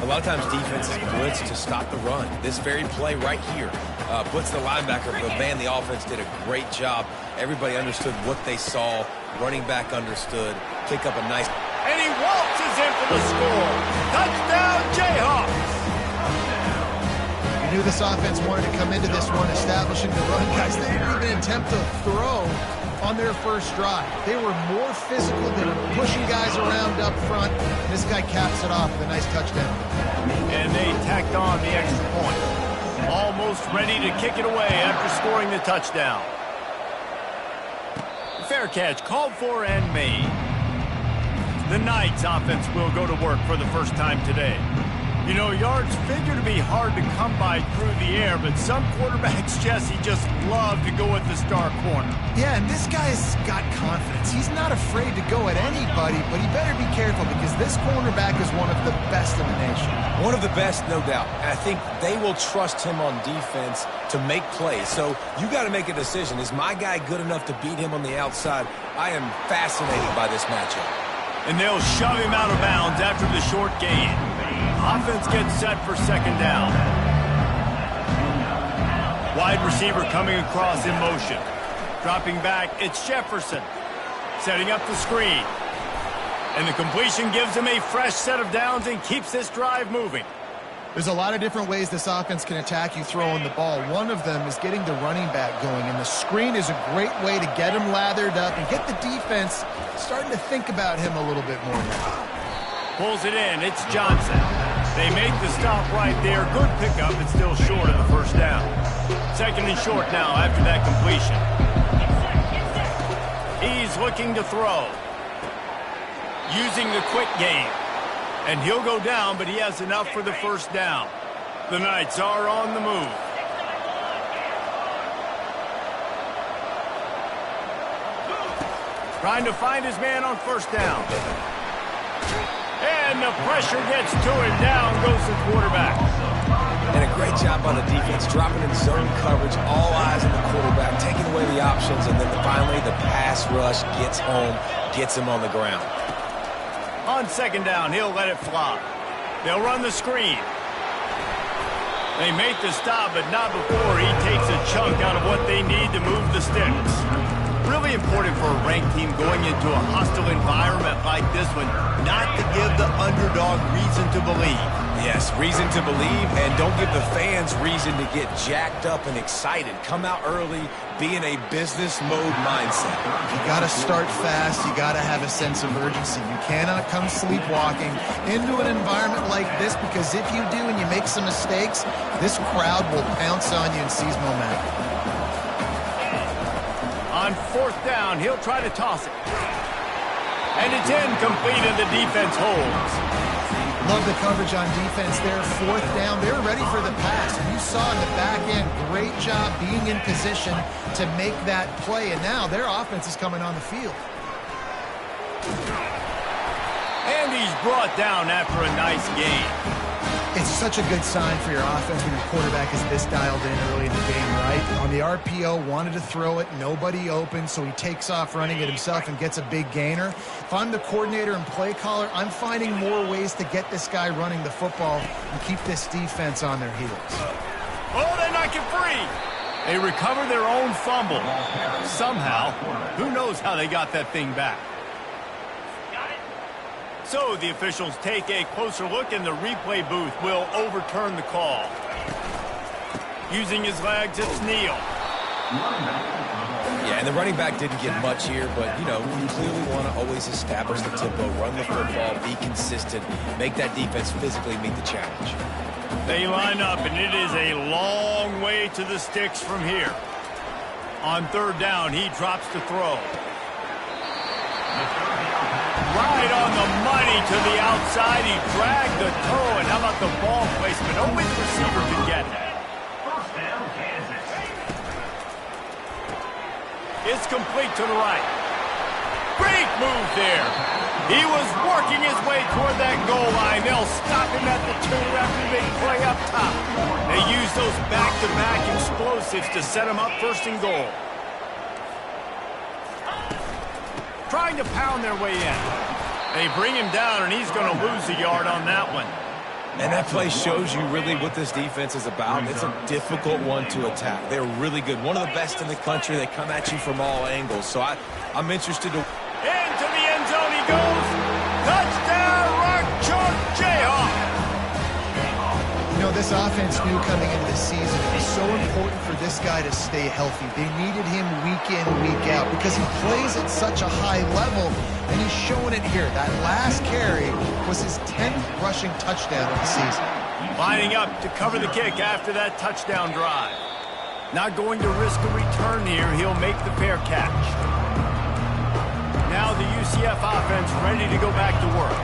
A lot of times defenses blitz to stop the run. This very play right here, blitz the linebacker, but man, the offense did a great job. Everybody understood what they saw. Running back understood. Pick up a nice... And he waltzes in for the score. Touchdown, Jayhawks. Knew this offense wanted to come into this one establishing the run. Guys, they didn't even attempt to throw on their first drive. They were more physical. They were pushing guys around up front. This guy caps it off with a nice touchdown. And they tacked on the extra point. Almost ready to kick it away after scoring the touchdown. Fair catch called for and made. The Knights offense will go to work for the first time today. You know, yards figure to be hard to come by through the air, but some quarterbacks, Jesse, just love to go at the star corner. Yeah, and this guy's got confidence. He's not afraid to go at anybody, but he better be careful because this cornerback is one of the best in the nation. One of the best, no doubt. And I think they will trust him on defense to make plays. So you got to make a decision. Is my guy good enough to beat him on the outside? I am fascinated by this matchup. And they'll shove him out of bounds after the short gain. Offense gets set for 2nd down. Wide receiver coming across in motion. Dropping back, it's Jefferson. Setting up the screen. And the completion gives him a fresh set of downs and keeps this drive moving. There's a lot of different ways this offense can attack you throwing the ball. One of them is getting the running back going, and the screen is a great way to get him lathered up and get the defense starting to think about him a little bit more now. Pulls it in, it's Johnson. They make the stop right there. Good pickup, but still short of the first down. 2nd and short now after that completion. He's looking to throw. Using the quick game. And he'll go down, but he has enough for the first down. The Knights are on the move. Trying to find his man on first down. And the pressure gets to him. Down goes the quarterback. And a great job on the defense, dropping in zone coverage, all eyes on the quarterback, taking away the options, and then finally rush, gets home, gets him on the ground. On second down, he'll let it fly. They'll run the screen. They make the stop, but not before he takes a chunk out of what they need to move the sticks. Really important for a ranked team going into a hostile environment like this one, not to give the underdog reason to believe. Yes, reason to believe, and don't give the fans reason to get jacked up and excited. Come out early, be in a business mode mindset. You got to start fast. You got to have a sense of urgency. You cannot come sleepwalking into an environment like this, because if you do and you make some mistakes, this crowd will pounce on you and seize momentum. On fourth down, he'll try to toss it. And it's incomplete, and the defense holds. Love the coverage on defense there. Fourth down, they're ready for the pass. And you saw in the back end, great job being in position to make that play. And now their offense is coming on the field. And he's brought down after a nice gain. It's such a good sign for your offense when your quarterback is this dialed in early in the game, right? On the RPO, wanted to throw it, nobody open, so he takes off running it himself and gets a big gainer. If I'm the coordinator and play caller, I'm finding more ways to get this guy running the football and keep this defense on their heels. Oh, they knock it free. They recover their own fumble. Somehow, who knows how they got that thing back. So the officials take a closer look, and the replay booth will overturn the call. Using his legs, it's Neal. Yeah, and the running back didn't get much here, but, you know, you clearly want to always establish the tempo, run the football, be consistent, make that defense physically meet the challenge. They line up, and it is a long way to the sticks from here. On third down, he drops to throw. Right on the money to the outside. He dragged the toe, and how about the ball placement? Only the receiver can get that. First down, Kansas. It's complete to the right. Great move there. He was working his way toward that goal line. They'll stop him at the 2 after the big play up top. They use those back-to-back explosives to set him up first and goal. Trying to pound their way in. They bring him down, and he's going to lose a yard on that one. And that play shows you really what this defense is about. It's a difficult one to attack. They're really good. One of the best in the country. They come at you from all angles. So I'm interested to... Into the end zone he goes. Touchdown, Rock Chalk Jayhawk. You know, this offense knew coming into the season it was so important for this guy to stay healthy. They needed him week in, week out, because he plays at such a high level, and he's showing it here. That last carry was his 10th rushing touchdown of the season. Lining up to cover the kick after that touchdown drive. Not going to risk a return here. He'll make the fair catch. Now the UCF offense ready to go back to work.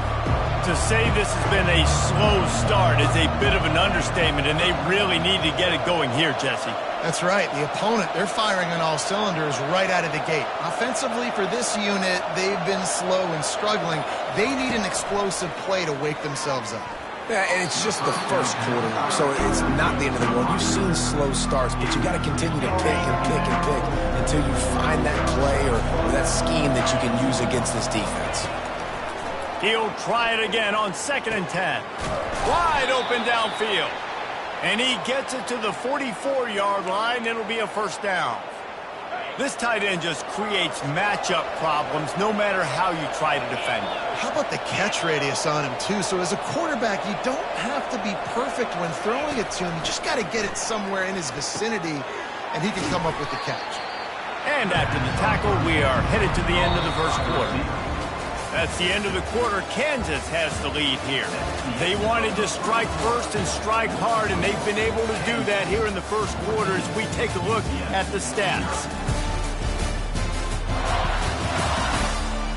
To say this has been a slow start is a bit of an understatement, and they really need to get it going here, Jesse. That's right. The opponent, they're firing on all cylinders right out of the gate. Offensively for this unit, they've been slow and struggling. They need an explosive play to wake themselves up. Yeah, and it's just the first quarter, so it's not the end of the world. You've seen slow starts, but you got to continue to pick and pick and pick until you find that play or that scheme that you can use against this defense. He'll try it again on 2nd and 10. Wide open downfield. And he gets it to the 44-yard line. It'll be a first down. This tight end just creates matchup problems no matter how you try to defend it. How about the catch radius on him, too? So as a quarterback, you don't have to be perfect when throwing it to him. You just got to get it somewhere in his vicinity, and he can come up with the catch. And after the tackle, we are headed to the end of the first quarter. That's the end of the quarter. Kansas has the lead here. They wanted to strike first and strike hard, and they've been able to do that here in the first quarter as we take a look at the stats.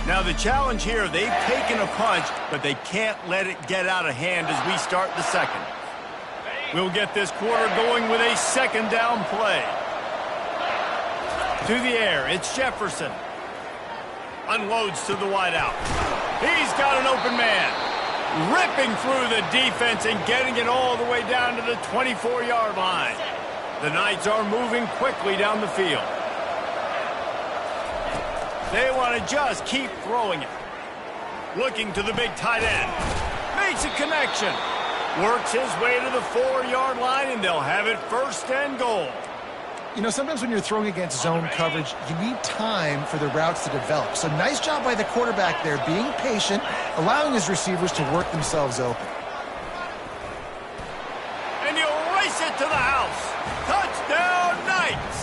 Now the challenge here, they've taken a punch, but they can't let it get out of hand as we start the second. We'll get this quarter going with a second down play. To the air, it's Jefferson. Unloads to the wideout. He's got an open man. Ripping through the defense and getting it all the way down to the 24-yard line. The Knights are moving quickly down the field. They want to just keep throwing it. Looking to the big tight end. Makes a connection. Works his way to the 4-yard line, and they'll have it 1st and goal. You know, sometimes when you're throwing against zone coverage, you need time for the routes to develop. So nice job by the quarterback there, being patient, allowing his receivers to work themselves open. And he'll race it to the house. Touchdown, Knights!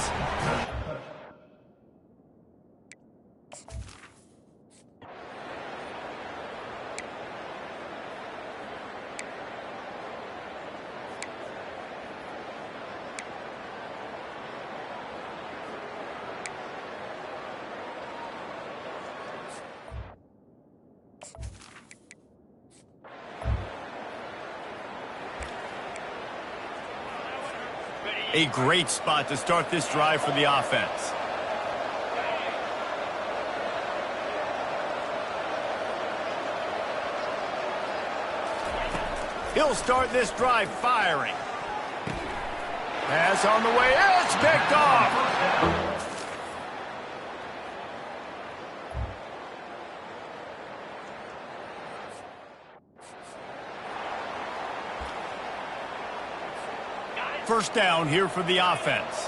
A great spot to start this drive for the offense. He'll start this drive firing. Pass on the way. It's picked off. First down here for the offense.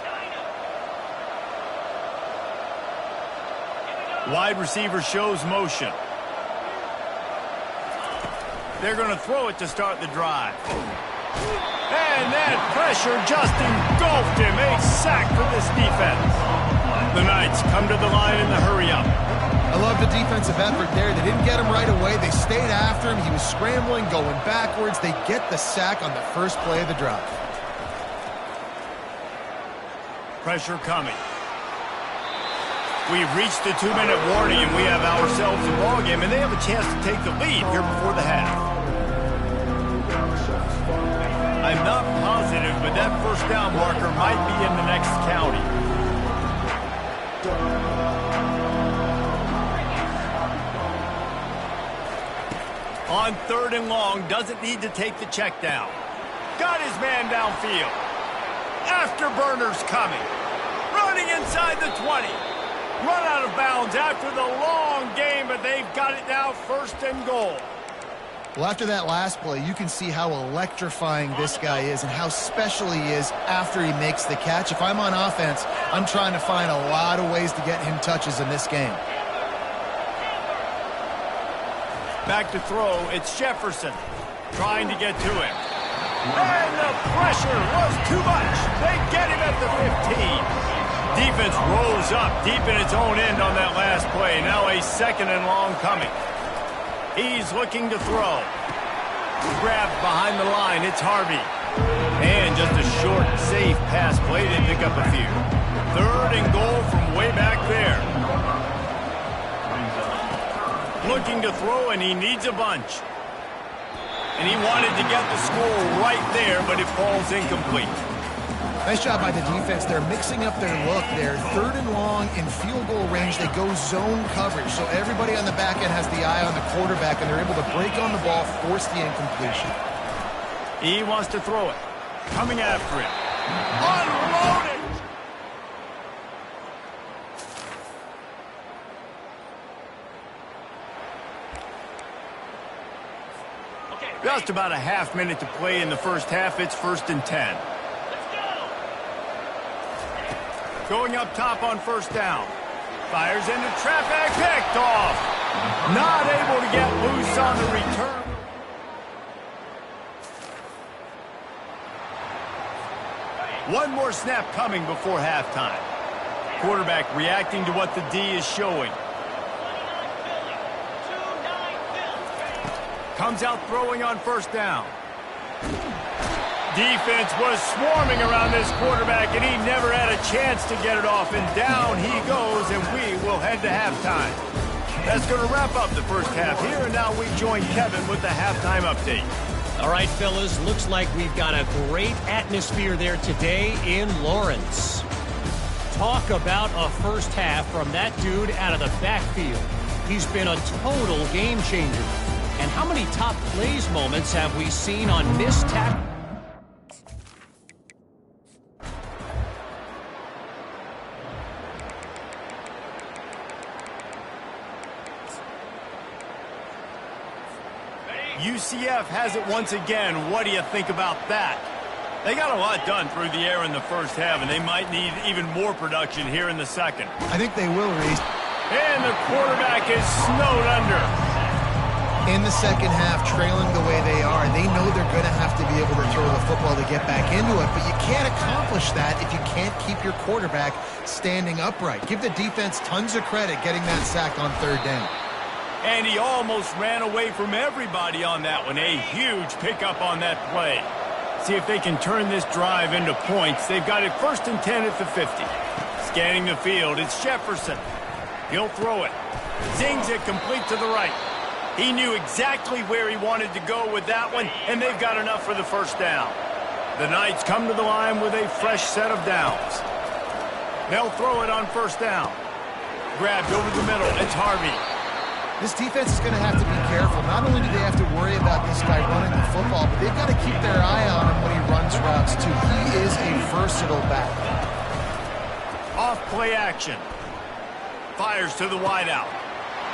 Wide receiver shows motion. They're going to throw it to start the drive. And that pressure just engulfed him. A sack for this defense. The Knights come to the line in the hurry-up. I love the defensive effort there. They didn't get him right away. They stayed after him. He was scrambling, going backwards. They get the sack on the first play of the drive. Pressure coming. We've reached the 2-minute warning, and we have ourselves a ball game, and they have a chance to take the lead here before the half. I'm not positive, but that first down marker might be in the next county. On 3rd and long, doesn't need to take the check down. Got his man downfield. Afterburners coming. Running inside the 20. Run out of bounds after the long game, but they've got it now 1st and goal. Well, after that last play, you can see how electrifying this guy is and how special he is after he makes the catch. If I'm on offense, I'm trying to find a lot of ways to get him touches in this game. Back to throw, it's Jefferson trying to get to him. And the pressure was too much. They get him at the 15. Defense rolls up deep in its own end on that last play. Now a 2nd and long coming. He's looking to throw. Grabbed behind the line. It's Harvey. And just a short, safe pass play. They pick up a few. 3rd and goal from way back there. Looking to throw, and he needs a bunch. And he wanted to get the score right there, but it falls incomplete. Nice job by the defense. They're mixing up their look there. 3rd and long in field goal range. They go zone coverage. So everybody on the back end has the eye on the quarterback, and they're able to break on the ball, force the incompletion. He wants to throw it. Coming after him. Unloaded! Just about a half minute to play in the first half. It's 1st and 10. Going up top on 1st down. Fires into traffic. Picked off. Not able to get loose on the return. One more snap coming before halftime. Quarterback reacting to what the D is showing. Comes out throwing on 1st down. Defense was swarming around this quarterback, and he never had a chance to get it off. And down he goes, and we will head to halftime. That's going to wrap up the first half here, and now we join Kevin with the halftime update. All right, fellas, looks like we've got a great atmosphere there today in Lawrence. Talk about a first half from that dude out of the backfield. He's been a total game changer. And how many top plays moments have we seen on missed tackle? UCF has it once again. What do you think about that? They got a lot done through the air in the first half, and they might need even more production here in the second. I think they will, Reese. And the quarterback is snowed under. In the second half, trailing the way they are, they know they're going to have to be able to throw the football to get back into it, but you can't accomplish that if you can't keep your quarterback standing upright. Give the defense tons of credit getting that sack on third down. And he almost ran away from everybody on that one. A huge pickup on that play. See if they can turn this drive into points. They've got it 1st and 10 at the 50. Scanning the field, it's Jefferson. He'll throw it. Zings it complete to the right. He knew exactly where he wanted to go with that one, and they've got enough for the first down. The Knights come to the line with a fresh set of downs. They'll throw it on first down. Grabbed over the middle, it's Harvey. This defense is going to have to be careful. Not only do they have to worry about this guy running the football, but they've got to keep their eye on him when he runs routes, too. He is a versatile back. Off play action. Fires to the wideout.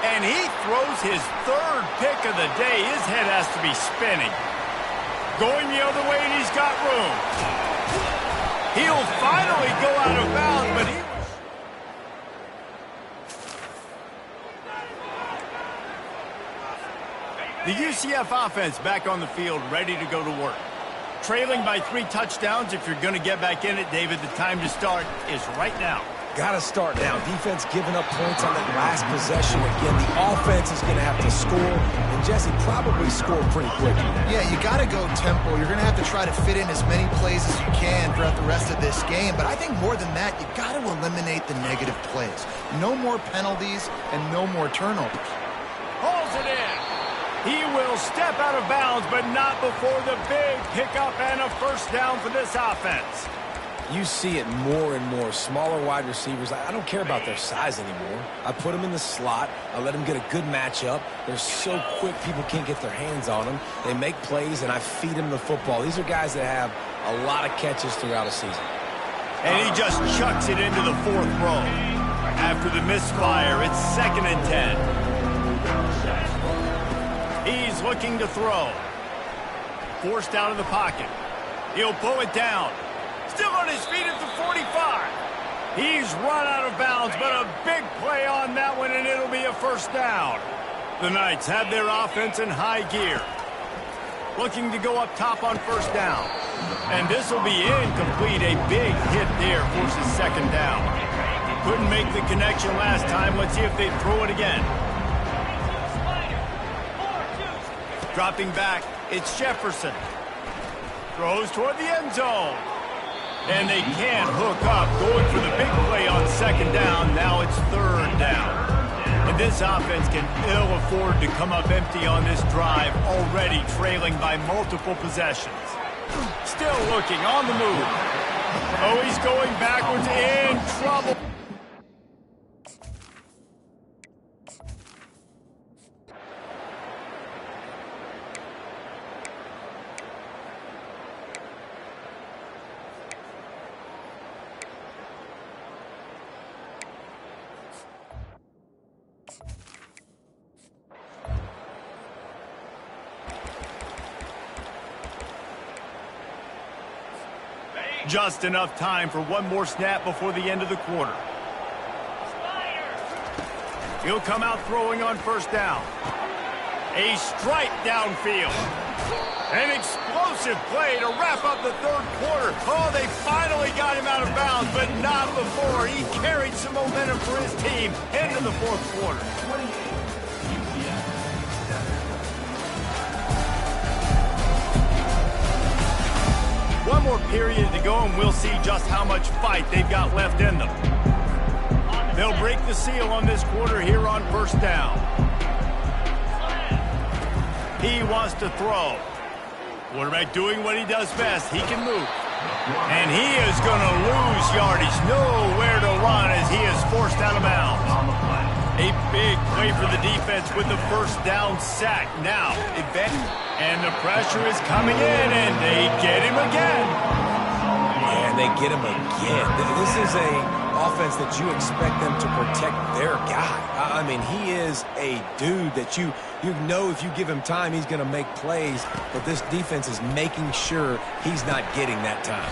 And he throws his 3rd pick of the day. His head has to be spinning. Going the other way, and he's got room. He'll finally go out of bounds, but he... The UCF offense back on the field, ready to go to work. Trailing by 3 touchdowns. If you're going to get back in it, David, the time to start is right now. Got to start now. Defense giving up points on that last possession. Again, the offense is going to have to score, and Jesse probably score pretty quickly. Yeah, you got to go tempo. You're going to have to try to fit in as many plays as you can throughout the rest of this game. But I think more than that, you got to eliminate the negative plays. No more penalties and no more turnovers. Hauls it in. He will step out of bounds, but not before the big pickup and a first down for this offense. You see it more and more. Smaller wide receivers, I don't care about their size anymore. I put them in the slot. I let them get a good matchup. They're so quick, people can't get their hands on them. They make plays, and I feed them the football. These are guys that have a lot of catches throughout a season. And he just chucks it into the 4th row. After the misfire, it's 2nd and 10. He's looking to throw. Forced out of the pocket. He'll pull it down. Still on his feet at the 45. He's run out of bounds, but a big play on that one, and it'll be a first down. The Knights have their offense in high gear. Looking to go up top on first down. And this will be incomplete. A big hit there forces 2nd down. Couldn't make the connection last time. Let's see if they throw it again. Dropping back, it's Jefferson. Throws toward the end zone. And they can't hook up. Going for the big play on 2nd down. Now it's 3rd down. And this offense can ill afford to come up empty on this drive, already trailing by multiple possessions. Still looking on the move. Oh, he's going backwards, in trouble. Just enough time for one more snap before the end of the quarter. He'll come out throwing on first down. A strike downfield. An explosive play to wrap up the 3rd quarter. Oh, they finally got him out of bounds, but not before. He carried some momentum for his team into the 4th quarter. One more period to go, and we'll see just how much fight they've got left in them. They'll break the seal on this quarter here on first down. He wants to throw. Quarterback doing what he does best. He can move. And he is going to lose yardage. Nowhere to run as he is forced out of bounds. A big play for the defense with the first down sack. Now, and the pressure is coming in, and they get him again. And they get him again. This is a offense that you expect them to protect their guy. I mean, he is a dude that you know if you give him time, he's going to make plays, but this defense is making sure he's not getting that time.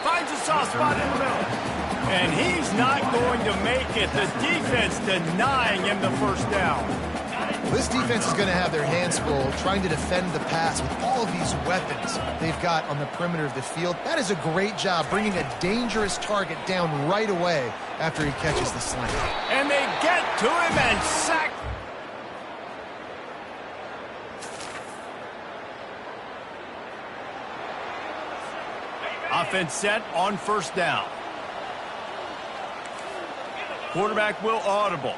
Finds a soft spot in the middle. And he's not going to make it. The defense denying him the first down. This defense is going to have their hands full trying to defend the pass with all of these weapons they've got on the perimeter of the field. That is a great job bringing a dangerous target down right away after he catches the slant. And they get to him and sack. Offense set on first down. Quarterback will audible.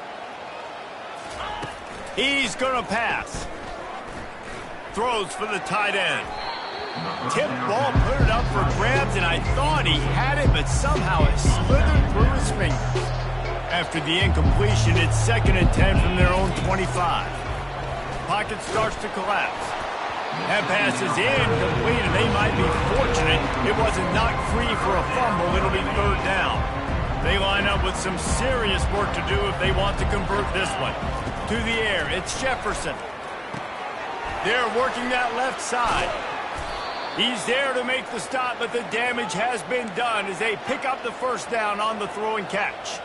He's going to pass. Throws for the tight end. Tip ball, put it up for grabs, and I thought he had it, but somehow it slithered through his fingers. After the incompletion, it's 2nd and 10 from their own 25. Pocket starts to collapse. That pass is incomplete, and they might be fortunate it wasn't knocked free for a fumble. It'll be 3rd down. They line up with some serious work to do if they want to convert this one. To the air, it's Jefferson. They're working that left side. He's there to make the stop, but the damage has been done as they pick up the first down on the throw and catch.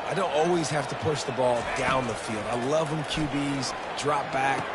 I don't always have to push the ball down the field. I love when QBs drop back,